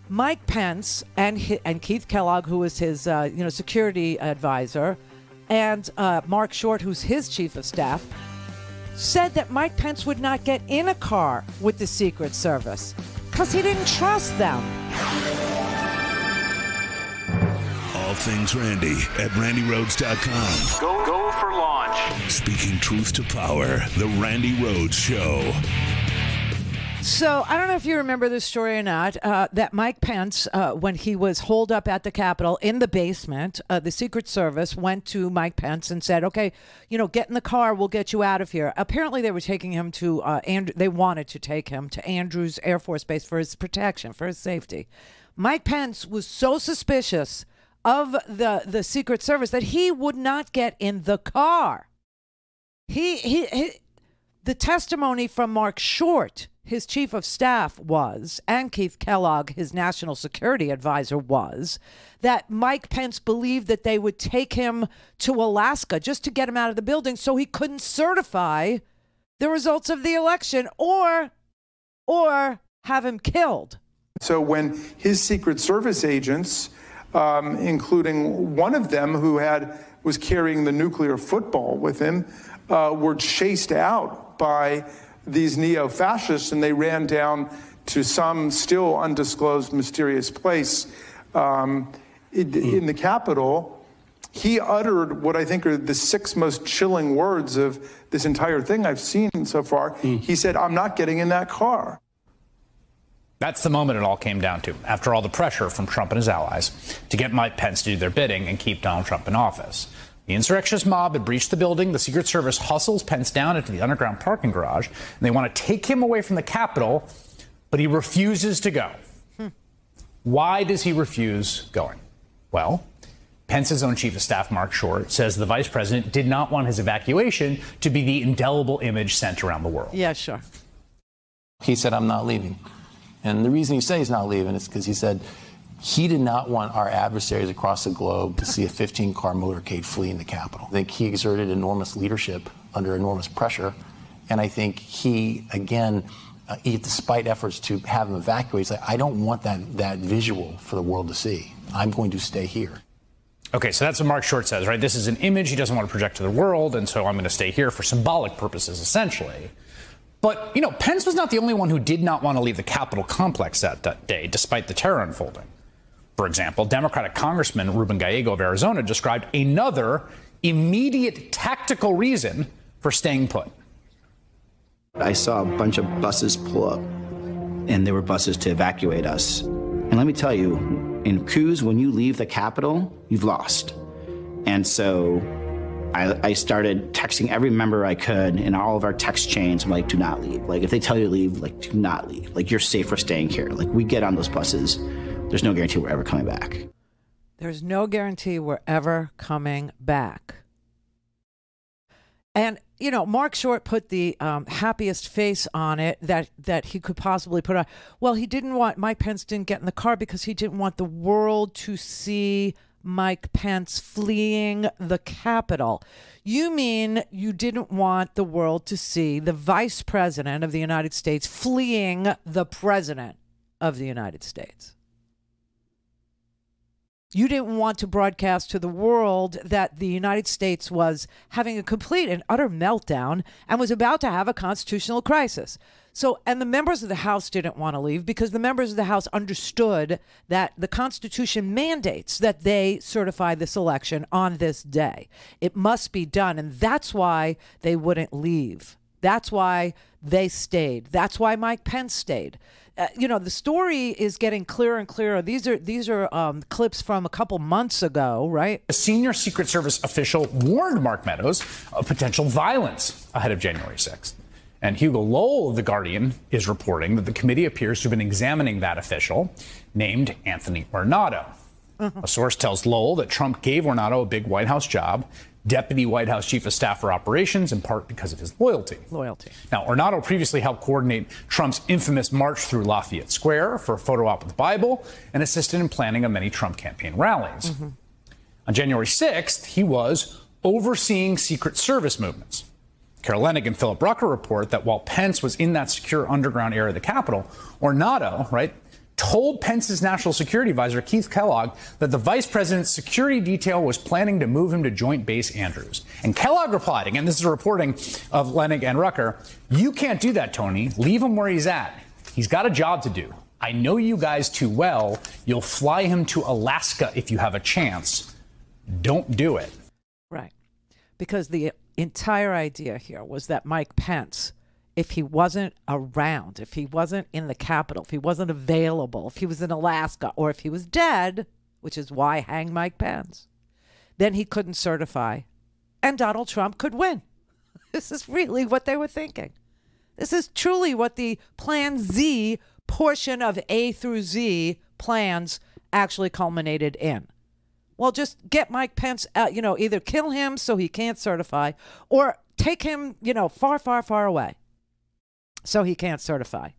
Mike Pence and Keith Kellogg, who was his security advisor, and Mark Short, who's his chief of staff, said that Mike Pence would not get in a car with the Secret Service because he didn't trust them. All things Randy at RandyRhodes.com. Go for launch. Speaking truth to power, the Randi Rhodes Show. So I don't know if you remember this story or not, that Mike Pence, when he was holed up at the Capitol in the basement, the Secret Service went to Mike Pence and said, okay, get in the car, we'll get you out of here. Apparently they were taking him to, they wanted to take him to Andrews Air Force Base for his protection, for his safety. Mike Pence was so suspicious of the Secret Service that he would not get in the car. The testimony from Mark Short, his chief of staff, was, and Keith Kellogg, his national security advisor, was, that Mike Pence believed that they would take him to Alaska just to get him out of the building so he couldn't certify the results of the election or have him killed. So when his Secret Service agents, including one of them who was carrying the nuclear football with him, were chased out by these neo-fascists, and they ran down to some still undisclosed mysterious place in the Capitol. He uttered what I think are the 6 most chilling words of this entire thing I've seen so far. He said, "I'm not getting in that car." That's the moment it all came down to, after all the pressure from Trump and his allies to get Mike Pence to do their bidding and keep Donald Trump in office. The insurrectionist mob had breached the building. The Secret Service hustles Pence down into the underground parking garage, and they want to take him away from the Capitol, but he refuses to go. Why does he refuse going? Well, Pence's own chief of staff, Mark Short, says the vice president did not want his evacuation to be the indelible image sent around the world. Yeah, sure. He said, I'm not leaving. And the reason he said he's not leaving is because he said he did not want our adversaries across the globe to see a 15-car motorcade fleeing the Capitol. I think he exerted enormous leadership under enormous pressure. And I think he, again, despite efforts to have him evacuate, he's like, I don't want that visual for the world to see. I'm going to stay here. Okay, so that's what Mark Short says, right? This is an image he doesn't want to project to the world, and so I'm going to stay here for symbolic purposes, essentially. But, you know, Pence was not the only one who did not want to leave the Capitol complex that day, despite the terror unfolding. For example, Democratic Congressman Ruben Gallego of Arizona described another immediate tactical reason for staying put. I saw a bunch of buses pull up, and they were buses to evacuate us. And let me tell you, in coups, when you leave the Capitol, you've lost. And so I started texting every member I could in all of our text chains. I'm like, do not leave. Like, if they tell you to leave, like, do not leave. Like, you're safe for staying here. Like, we get on those buses. There's no guarantee we're ever coming back. There's no guarantee we're ever coming back. And, you know, Mark Short put the happiest face on it that he could possibly put on. Well, Mike Pence didn't get in the car because he didn't want the world to see Mike Pence fleeing the Capitol. You mean you didn't want the world to see the vice president of the United States fleeing the president of the United States? You didn't want to broadcast to the world that the United States was having a complete and utter meltdown and was about to have a constitutional crisis. So, and the members of the House didn't want to leave because the members of the House understood that the Constitution mandates that they certify this election on this day. It must be done. And that's why they wouldn't leave. That's why they stayed. That's why Mike Pence stayed. You know, the story is getting clearer and clearer. These are clips from a couple months ago, right? A senior Secret Service official warned Mark Meadows of potential violence ahead of January 6th. And Hugo Lowell of The Guardian is reporting that the committee appears to have been examining that official named Anthony Ornato. A source tells Lowell that Trump gave Ornato a big White House job, Deputy White House Chief of Staff for Operations, in part because of his loyalty. Now, Ornato previously helped coordinate Trump's infamous march through Lafayette Square for a photo op with the Bible and assisted in planning of many Trump campaign rallies. On January 6th, he was overseeing Secret Service movements. Carol Leonnig and Philip Rucker report that while Pence was in that secure underground area of the Capitol, Ornato, right, told Pence's national security advisor, Keith Kellogg, that the vice president's security detail was planning to move him to Joint Base Andrews. And Kellogg replied, again, this is a reporting of Leonnig and Rucker, "You can't do that, Tony. Leave him where he's at. He's got a job to do. I know you guys too well. You'll fly him to Alaska if you have a chance. Don't do it." Right. Because the entire idea here was that Mike Pence, if he wasn't around, if he wasn't in the Capitol, if he wasn't available, if he was in Alaska, or if he was dead, which is why hang Mike Pence, then he couldn't certify and Donald Trump could win. This is really what they were thinking. This is truly what the Plan Z portion of A through Z plans actually culminated in. Well, just get Mike Pence, either kill him so he can't certify or take him, far, far, far away so he can't certify.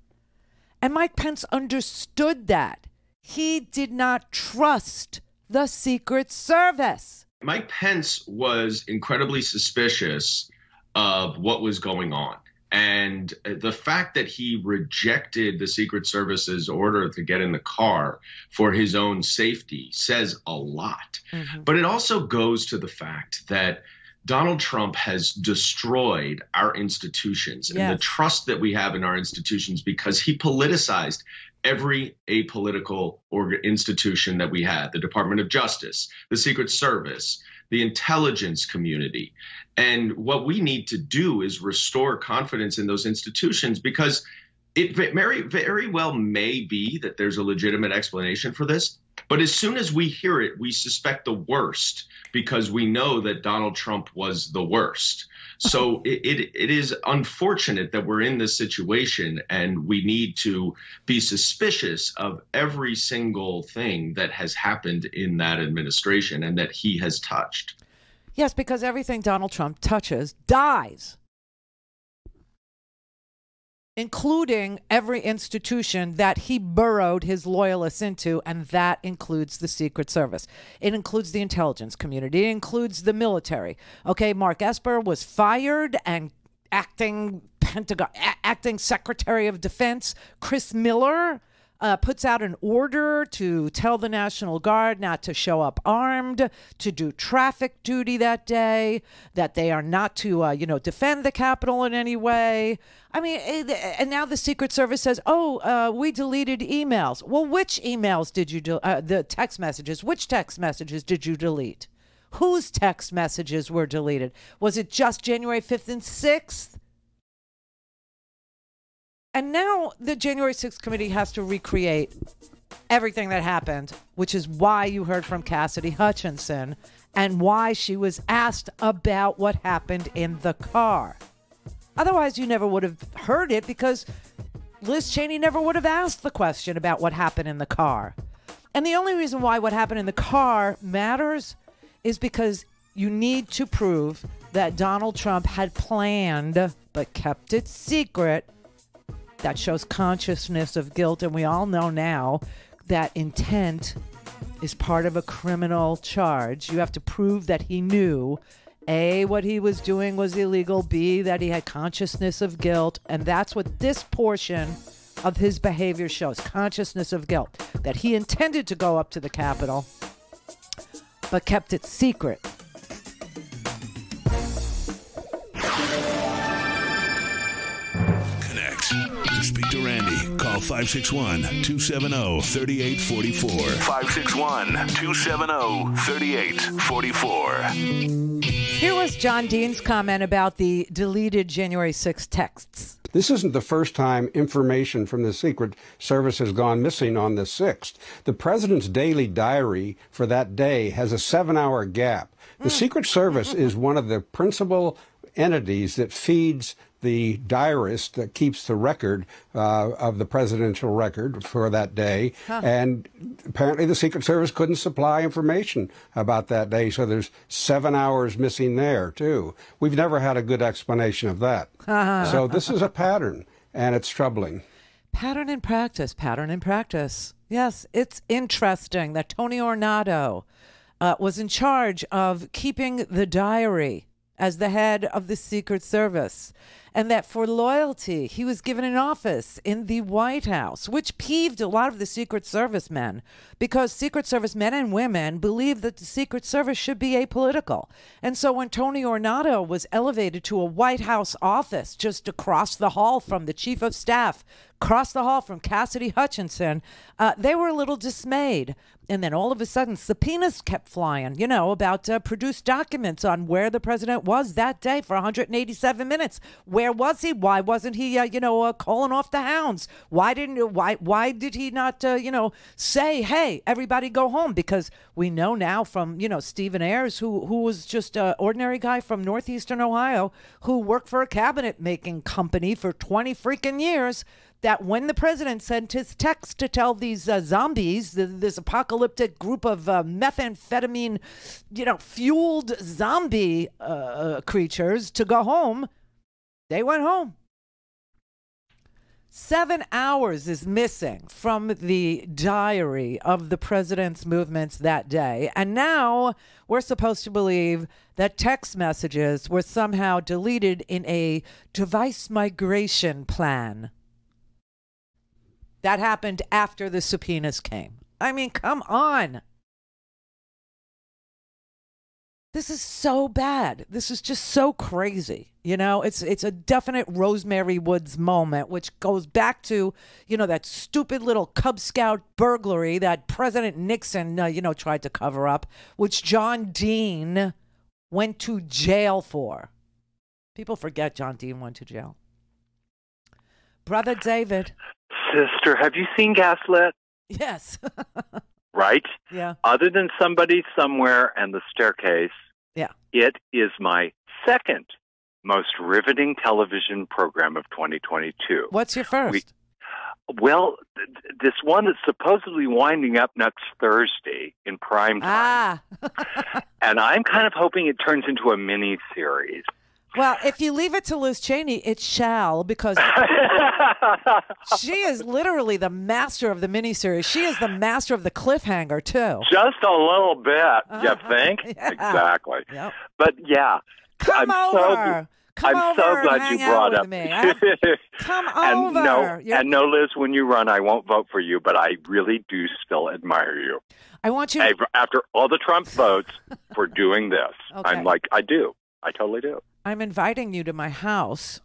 And Mike Pence understood that. He did not trust the Secret Service. Mike Pence was incredibly suspicious of what was going on. And the fact that he rejected the Secret Service's order to get in the car for his own safety says a lot. But it also goes to the fact that Donald Trump has destroyed our institutions and the trust that we have in our institutions because he politicized every apolitical institution that we had, the Department of Justice, the Secret Service, the intelligence community. And what we need to do is restore confidence in those institutions because It very well may be that there's a legitimate explanation for this. But as soon as we hear it, we suspect the worst because we know that Donald Trump was the worst. So it is unfortunate that we're in this situation, and we need to be suspicious of every single thing that has happened in that administration and that he has touched. Yes, because everything Donald Trump touches dies, including every institution that he burrowed his loyalists into, and that includes the Secret Service. It includes the intelligence community. It includes the military. Okay, Mark Esper was fired, and acting Secretary of Defense Chris Miller puts out an order to tell the National Guard not to show up armed, to do traffic duty that day, that they are not to, defend the Capitol in any way. I mean, and now the Secret Service says, we deleted emails. Well, which emails did you the text messages? Which text messages did you delete? Whose text messages were deleted? Was it just January 5th and 6th? And now the January 6th committee has to recreate everything that happened, which is why you heard from Cassidy Hutchinson and why she was asked about what happened in the car. Otherwise, you never would have heard it because Liz Cheney never would have asked the question about what happened in the car. And the only reason why what happened in the car matters is because you need to prove that Donald Trump had planned but kept it secret. That shows consciousness of guilt, and we all know now that intent is part of a criminal charge. You have to prove that he knew, A, what he was doing was illegal, B, that he had consciousness of guilt, and that's what this portion of his behavior shows, consciousness of guilt, that he intended to go up to the Capitol, but kept it secret. To speak to Randi, call 561-270-3844. 561-270-3844. Here was John Dean's comment about the deleted January 6 texts. This isn't the first time information from the Secret Service has gone missing on the 6th. The president's daily diary for that day has a 7-hour gap. The Secret Service is one of the principal entities that feeds the diarist that keeps the record of the presidential record for that day. And apparently the Secret Service couldn't supply information about that day, so there's 7 hours missing there, too. We've never had a good explanation of that. So this is a pattern, and it's troubling. Pattern in practice, pattern in practice. Yes, it's interesting that Tony Ornato was in charge of keeping the diary as the head of the Secret Service, and that for loyalty, he was given an office in the White House, which peeved a lot of the Secret Service men because Secret Service men and women believe that the Secret Service should be apolitical. And so when Tony Ornato was elevated to a White House office just across the hall from the chief of staff, across the hall from Cassidy Hutchinson, they were a little dismayed. And then all of a sudden, subpoenas kept flying, about produced documents on where the president was that day for 187 minutes. Where was he? Why wasn't he, calling off the hounds? Why did he not, say, hey, everybody go home? Because we know now from, Stephen Ayers, who was just an ordinary guy from northeastern Ohio who worked for a cabinet making company for 20 freaking years, that when the president sent his text to tell these zombies, this apocalyptic group of methamphetamine, fueled zombie creatures to go home, they went home. 7 hours is missing from the diary of the president's movements that day. And now we're supposed to believe that text messages were somehow deleted in a device migration plan. That happened after the subpoenas came. I mean, come on. This is so bad. This is just so crazy. It's a definite Rosemary Woods moment, which goes back to, that stupid little Cub Scout burglary that President Nixon, tried to cover up, which John Dean went to jail for. People forget John Dean went to jail. Brother David. Sister, have you seen Gaslit? Yes. Right? Yeah. Other than Somebody Somewhere and The Staircase, yeah, it is my second most riveting television program of 2022. What's your first? This one that's supposedly winding up next Thursday in prime time. And I'm kind of hoping it turns into a mini-series. Well, if you leave it to Liz Cheney, it shall, because she is literally the master of the miniseries. She is the master of the cliffhanger, too. Just a little bit, you think? Yeah. Exactly. Yep. But, yeah. Come over. I'm so glad you brought up. Come and over. No, Liz, when you run, I won't vote for you, but I really do still admire you. I want you after all the Trump votes for doing this. Okay. I'm like, I do. I totally do. I'm inviting you to my house.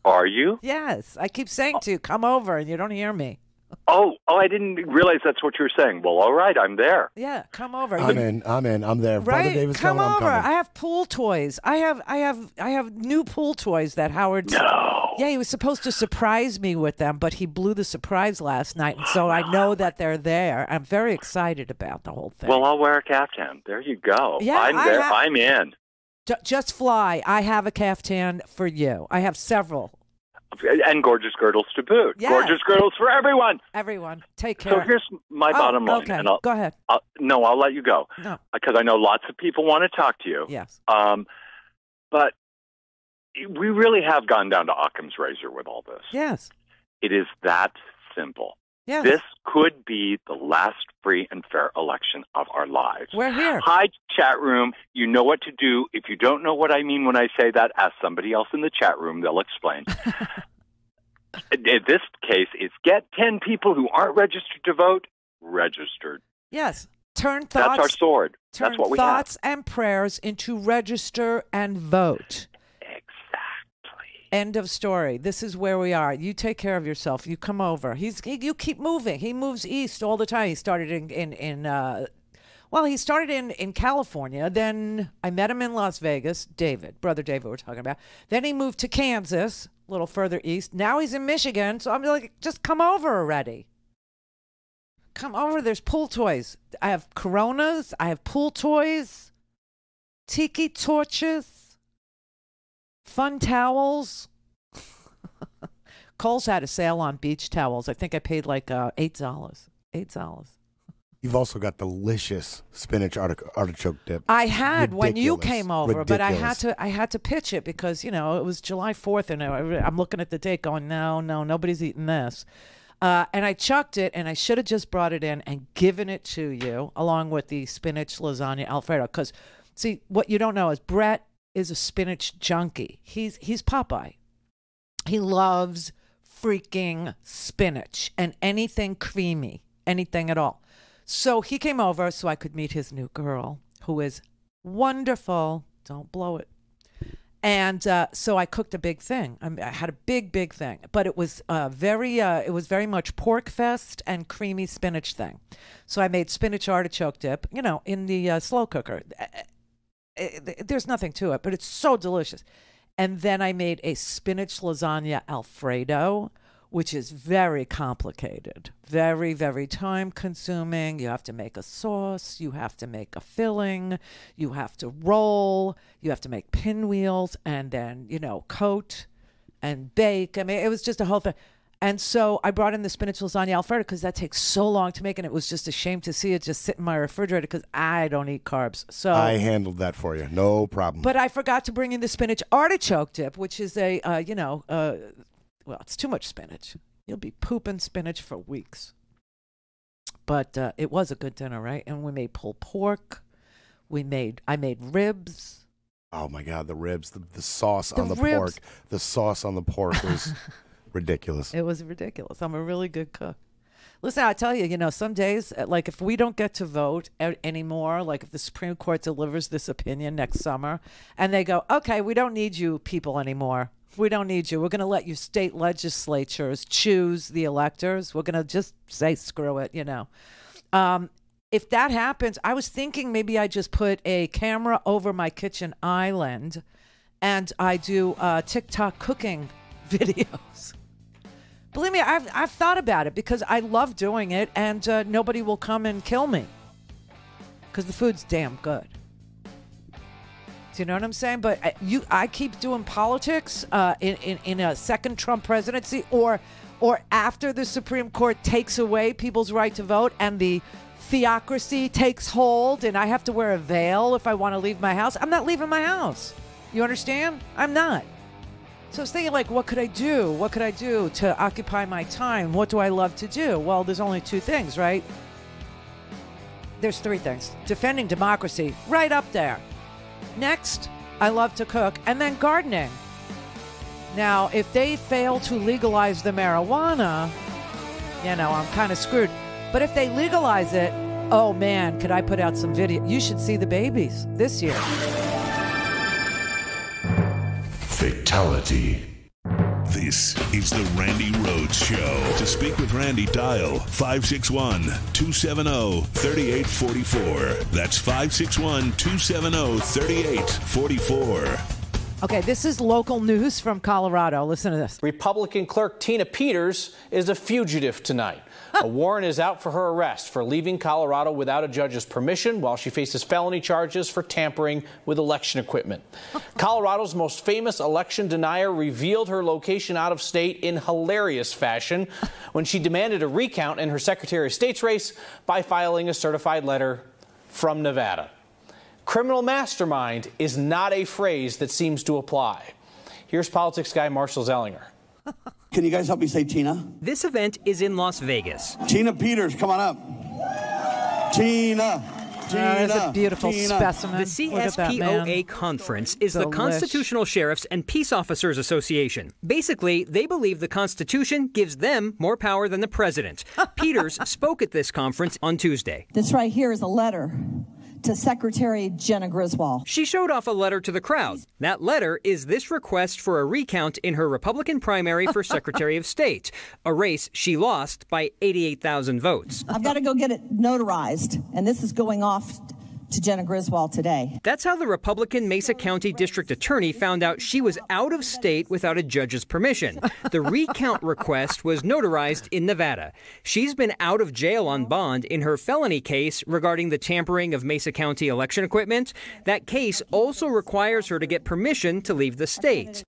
Are you? Yes. I keep saying to you, come over, and you don't hear me. Oh, I didn't realize that's what you were saying. Well, all right, I'm there. Yeah, come over. I'm in. I'm there. Right? Brother David's come coming, over. I'm coming. I have pool toys. I have new pool toys that Howard. No. Yeah, he was supposed to surprise me with them, but he blew the surprise last night, and so I know that they're there. I'm very excited about the whole thing. Well, I'll wear a caftan. There you go. Yeah, I'm there. I'm in. Just fly. I have a caftan for you. I have several. And gorgeous girdles to boot. Yes. Gorgeous girdles for everyone. Everyone. Take care. So here's my bottom line. Okay. And Go ahead. I'll let you go. No. Because I know lots of people want to talk to you. Yes. But we really have gone down to Occam's razor with all this. Yes. It is that simple. Yes. This could be the last free and fair election of our lives. We're here. Hi, chat room. You know what to do. If you don't know what I mean when I say that, ask somebody else in the chat room. They'll explain. In this case, it's get 10 people who aren't registered to vote registered. Yes. Turn thoughts. That's our sword. That's what we have. Turn thoughts and prayers into register and vote. End of story. This is where we are. You take care of yourself. You come over. You keep moving. He moves east all the time. He started he started in California. Then I met him in Las Vegas. Brother David we're talking about. Then he moved to Kansas, a little further east. Now he's in Michigan. So I'm like, just come over already. Come over. There's pool toys. I have Coronas. I have pool toys. Tiki torches. Fun towels. Kohl's had a sale on beach towels. I think I paid like $8. $8. You've also got delicious spinach artichoke dip. I had when you Ridiculous. came over, Ridiculous. but I had to pitch it because it was July 4th, and I'm looking at the date, going, no, nobody's eating this. And I chucked it, and I should have just brought it in and given it to you along with the spinach lasagna Alfredo. Because see, what you don't know is Brett is a spinach junkie. He's Popeye. He loves freaking spinach and anything creamy, anything at all. So he came over so I could meet his new girl, who is wonderful. Don't blow it. And so I cooked a big thing. I had a big thing, but it was very much pork fest and creamy spinach thing. So I made spinach artichoke dip, in the slow cooker. There's nothing to it, but it's so delicious. And then I made a spinach lasagna Alfredo, which is very complicated, very, very time consuming. You have to make a sauce. You have to make a filling. You have to roll. You have to make pinwheels and then, coat and bake. I mean, it was just a whole thing. And so I brought in the spinach lasagna Alfredo because that takes so long to make, and it was just a shame to see it just sit in my refrigerator because I don't eat carbs. So I handled that for you. No problem. But I forgot to bring in the spinach artichoke dip, which is well, it's too much spinach. You'll be pooping spinach for weeks. But it was a good dinner, right? And we made pulled pork. I made ribs. Oh, my God, the ribs, the sauce on the pork. The sauce on the pork was... ridiculous. It was ridiculous. I'm a really good cook. Listen, I tell you, some days, like if we don't get to vote anymore, like if the Supreme Court delivers this opinion next summer and they go, okay, we don't need you people anymore. We don't need you. We're going to let your state legislatures choose the electors. We're going to just say, screw it, If that happens, I was thinking maybe I just put a camera over my kitchen island and I do TikTok cooking videos. Believe me, I've thought about it because I love doing it, and nobody will come and kill me because the food's damn good. Do you know what I'm saying? But I keep doing politics in a second Trump presidency, or after the Supreme Court takes away people's right to vote and the theocracy takes hold, and I have to wear a veil if I want to leave my house. I'm not leaving my house. You understand? I'm not. So I was thinking, like, what could I do? What could I do to occupy my time? What do I love to do? Well, there's only two things, right? There's three things. Defending democracy, right up there. Next, I love to cook, and then gardening. Now, if they fail to legalize the marijuana, I'm kind of screwed. But if they legalize it, oh man, could I put out some video? You should see the babies this year. Fatality. This is the Randi Rhodes Show. To speak with Randi, dial 561-270-3844. That's 561-270-3844. Okay, this is local news from Colorado. Listen to this. Republican clerk Tina Peters is a fugitive tonight. A warrant is out for her arrest for leaving Colorado without a judge's permission while she faces felony charges for tampering with election equipment. Colorado's most famous election denier revealed her location out of state in hilarious fashion when she demanded a recount in her Secretary of State's race by filing a certified letter from Nevada. Criminal mastermind is not a phrase that seems to apply. Here's politics guy Marshall Zellinger. Can you guys help me say Tina? This event is in Las Vegas. Tina Peters, come on up. Tina. That's a beautiful specimen. The CSPOA conference is the Constitutional Sheriffs and Peace Officers Association. Basically, they believe the Constitution gives them more power than the president. Peters spoke at this conference on Tuesday. This right here is a letter to Secretary Jenna Griswold. She showed off a letter to the crowd. That letter is this request for a recount in her Republican primary for Secretary of State, a race she lost by 88,000 votes. I've got to go get it notarized, and this is going off to Jenna Griswold today. That's how the Republican Mesa County District Attorney found out she was out of state without a judge's permission. The recount request was notarized in Nevada. She's been out of jail on bond in her felony case regarding the tampering of Mesa County election equipment. That case also requires her to get permission to leave the state.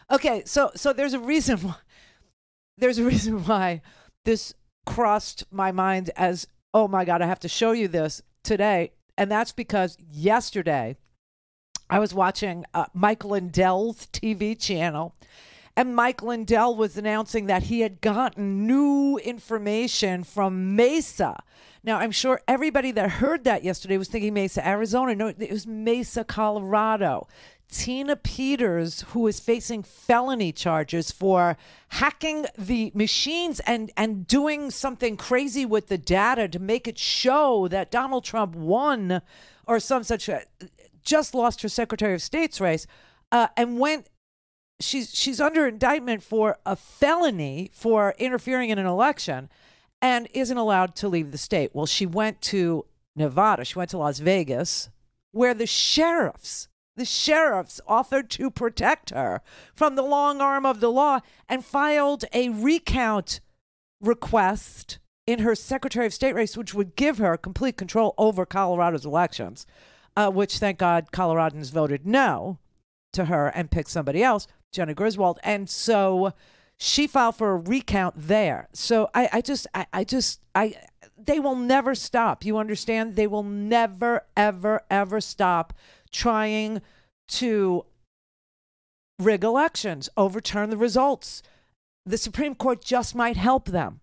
Okay, so there's a reason why this crossed my mind as, oh my God, I have to show you this today. And that's because yesterday I was watching Mike Lindell's TV channel, and Mike Lindell was announcing that he had gotten new information from Mesa. Now, I'm sure everybody that heard that yesterday was thinking Mesa, Arizona. No, it was Mesa, Colorado. Tina Peters, who is facing felony charges for hacking the machines and doing something crazy with the data to make it show that Donald Trump won or some such, just lost her Secretary of State's race, and went. She's under indictment for a felony for interfering in an election and isn't allowed to leave the state. Well, she went to Nevada. She went to Las Vegas, where the sheriffs offered to protect her from the long arm of the law and filed a recount request in her Secretary of State race, which would give her complete control over Colorado's elections, which, thank God, Coloradans voted no to her and picked somebody else, Jenna Griswold. And so she filed for a recount there. So they will never stop. You understand? They will never, ever, ever stop trying to rig elections, overturn the results. The Supreme Court just might help them.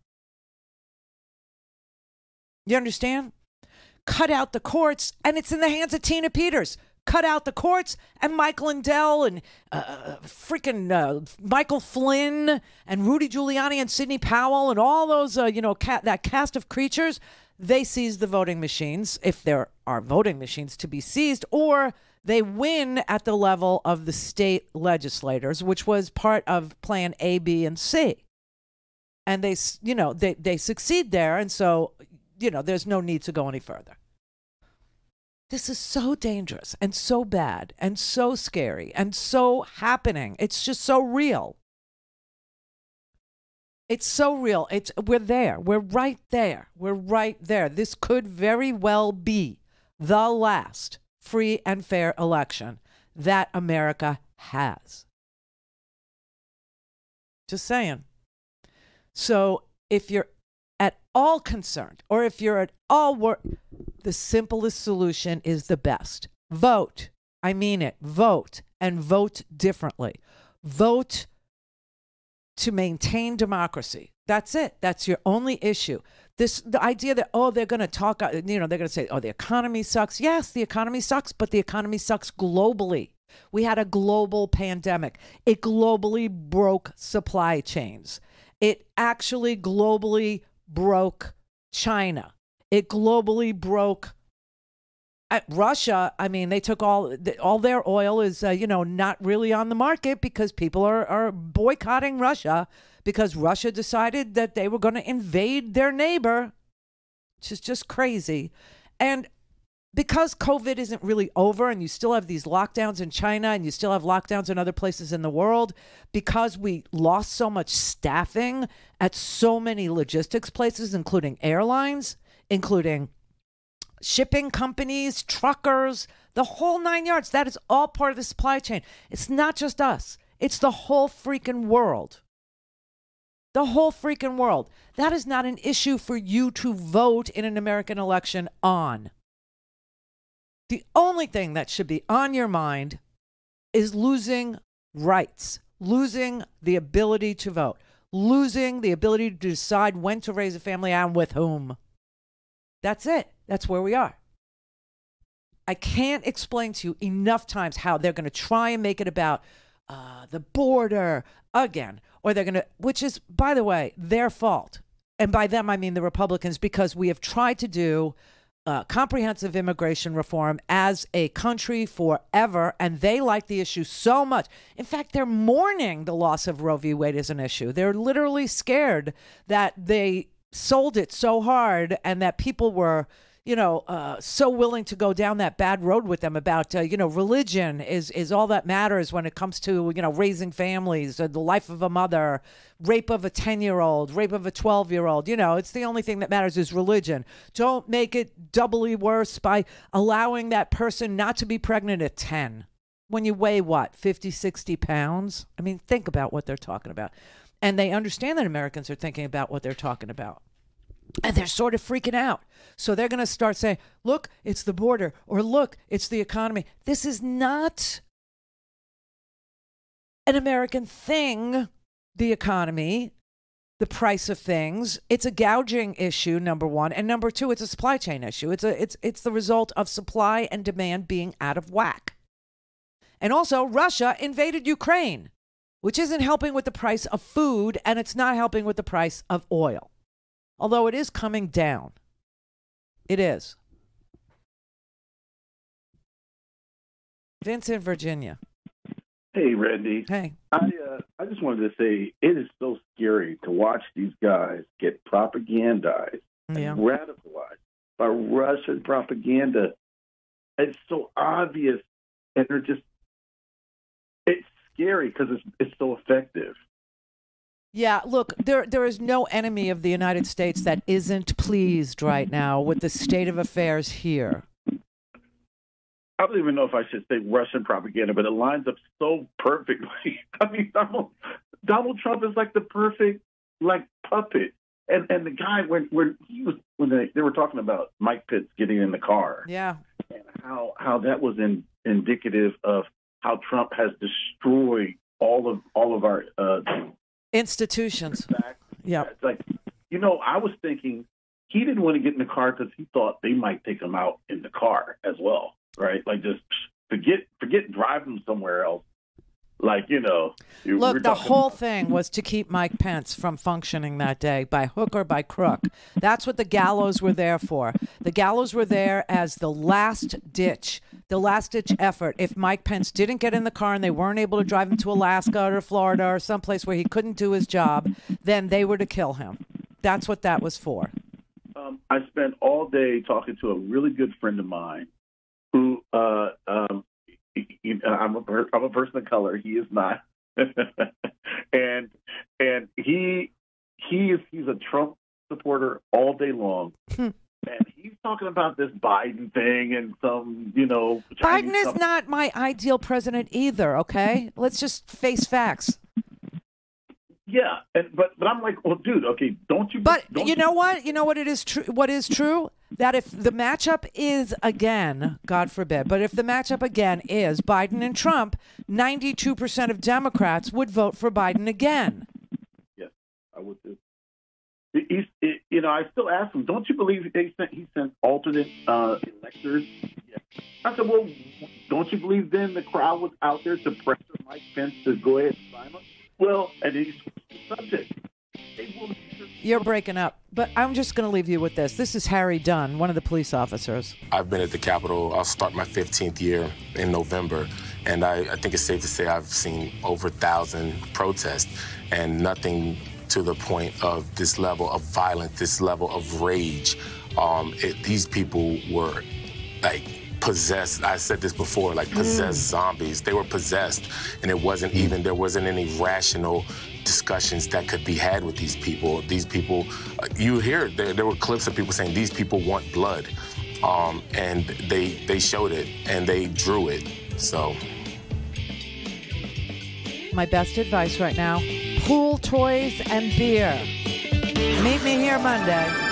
You understand? Cut out the courts, and it's in the hands of Tina Peters. Cut out the courts, and Mike Lindell and Michael Flynn and Rudy Giuliani and Sidney Powell and all those, that cast of creatures, they seize the voting machines, if there are voting machines to be seized, or they win at the level of the state legislators, which was part of Plan A, B, and C. And they succeed there, and so, there's no need to go any further. This is so dangerous and so bad and so scary and so happening. It's just so real. It's so real. We're there. We're right there. We're right there. This could very well be the last free and fair election that America has. Just saying. So if you're at all concerned, or if you're at all the simplest solution is the best. Vote. I mean it. Vote, and vote differently. Vote to maintain democracy. That's it. That's your only issue. The idea that, they're going to talk, they're going to say, the economy sucks. Yes, the economy sucks, but the economy sucks globally. We had a global pandemic. It globally broke supply chains. It actually globally broke China. It globally broke Russia. I mean, they took all their oil is, not really on the market because people are boycotting Russia because Russia decided that they were going to invade their neighbor, which is just crazy. And because COVID isn't really over and you still have these lockdowns in China and you still have lockdowns in other places in the world, because we lost so much staffing at so many logistics places, including airlines, including shipping companies, truckers, the whole 9 yards. That is all part of the supply chain. It's not just us. It's the whole freaking world. The whole freaking world. That is not an issue for you to vote in an American election on. The only thing that should be on your mind is losing rights, losing the ability to vote, losing the ability to decide when to raise a family and with whom. That's it. That's where we are. I can't explain to you enough times how they're going to try and make it about the border again, or they're going to, which is, by the way, their fault. And by them, I mean the Republicans, because we have tried to do comprehensive immigration reform as a country forever, and they like the issue so much. In fact, they're mourning the loss of Roe v. Wade as an issue. They're literally scared that they sold it so hard and that people were, so willing to go down that bad road with them about, religion is all that matters when it comes to, raising families, the life of a mother, rape of a 10-year-old, rape of a 12-year-old. It's the only thing that matters is religion. Don't make it doubly worse by allowing that person not to be pregnant at 10 when you weigh, 50, 60 pounds? I mean, think about what they're talking about. And they understand that Americans are thinking about what they're talking about. And they're sort of freaking out. So they're going to start saying, look, it's the border, or look, it's the economy. This is not an American thing, the economy, the price of things. It's a gouging issue, number one. And number two, it's a supply chain issue. It's the result of supply and demand being out of whack. And also, Russia invaded Ukraine, which isn't helping with the price of food, and it's not helping with the price of oil. Although it is coming down. It is. Vince in Virginia. Hey, Randy. Hey. I just wanted to say it is so scary to watch these guys get propagandized and radicalized by Russian propaganda. It's so obvious, and it's scary because it's so effective. Yeah, look, there is no enemy of the United States that isn't pleased right now with the state of affairs here. I don't even know if I should say Russian propaganda, but it lines up so perfectly. I mean, Donald Trump is like the perfect puppet. And the guy when they were talking about Mike Pence getting in the car, and how that was indicative of how Trump has destroyed all of our institutions. Yeah, it's like, I was thinking he didn't want to get in the car because he thought they might take him out in the car as well, right? Like, just forget driving somewhere else. Like, Look, the whole thing was to keep Mike Pence from functioning that day by hook or by crook. That's what the gallows were there for. The gallows were there as the last ditch effort. If Mike Pence didn't get in the car and they weren't able to drive him to Alaska or Florida or someplace where he couldn't do his job, then they were to kill him. That's what that was for. I spent all day talking to a really good friend of mine who I'm a person of color. He is not, and he he's a Trump supporter all day long. And he's talking about this Biden thing and some, Biden is not my ideal president either, okay? Let's just face facts. Yeah, but I'm like, well, dude, okay, don't you? But you know what? You know what it is true? What is true? That if the matchup is again, God forbid, but if the matchup again is Biden and Trump, 92% of Democrats would vote for Biden again. Yes, I would too. I still ask him, don't you believe he sent alternate electors? Yeah. I said, well, don't you believe then the crowd was out there to pressure Mike Pence to go ahead and sign him? Well, and he switched the subject. You're breaking up, but I'm just going to leave you with this. This is Harry Dunn, one of the police officers. I've been at the Capitol. I'll start my 15th year in November, and I think it's safe to say I've seen over 1,000 protests, and nothing to the point of this level of violence, this level of rage. These people were like possessed. I said this before, like possessed zombies. They were possessed, and there wasn't any rational discussions that could be had with these people. These people, you hear there were clips of people saying these people want blood, and they showed it and they drew it. So my best advice right now: pool toys and beer. Meet me here Monday.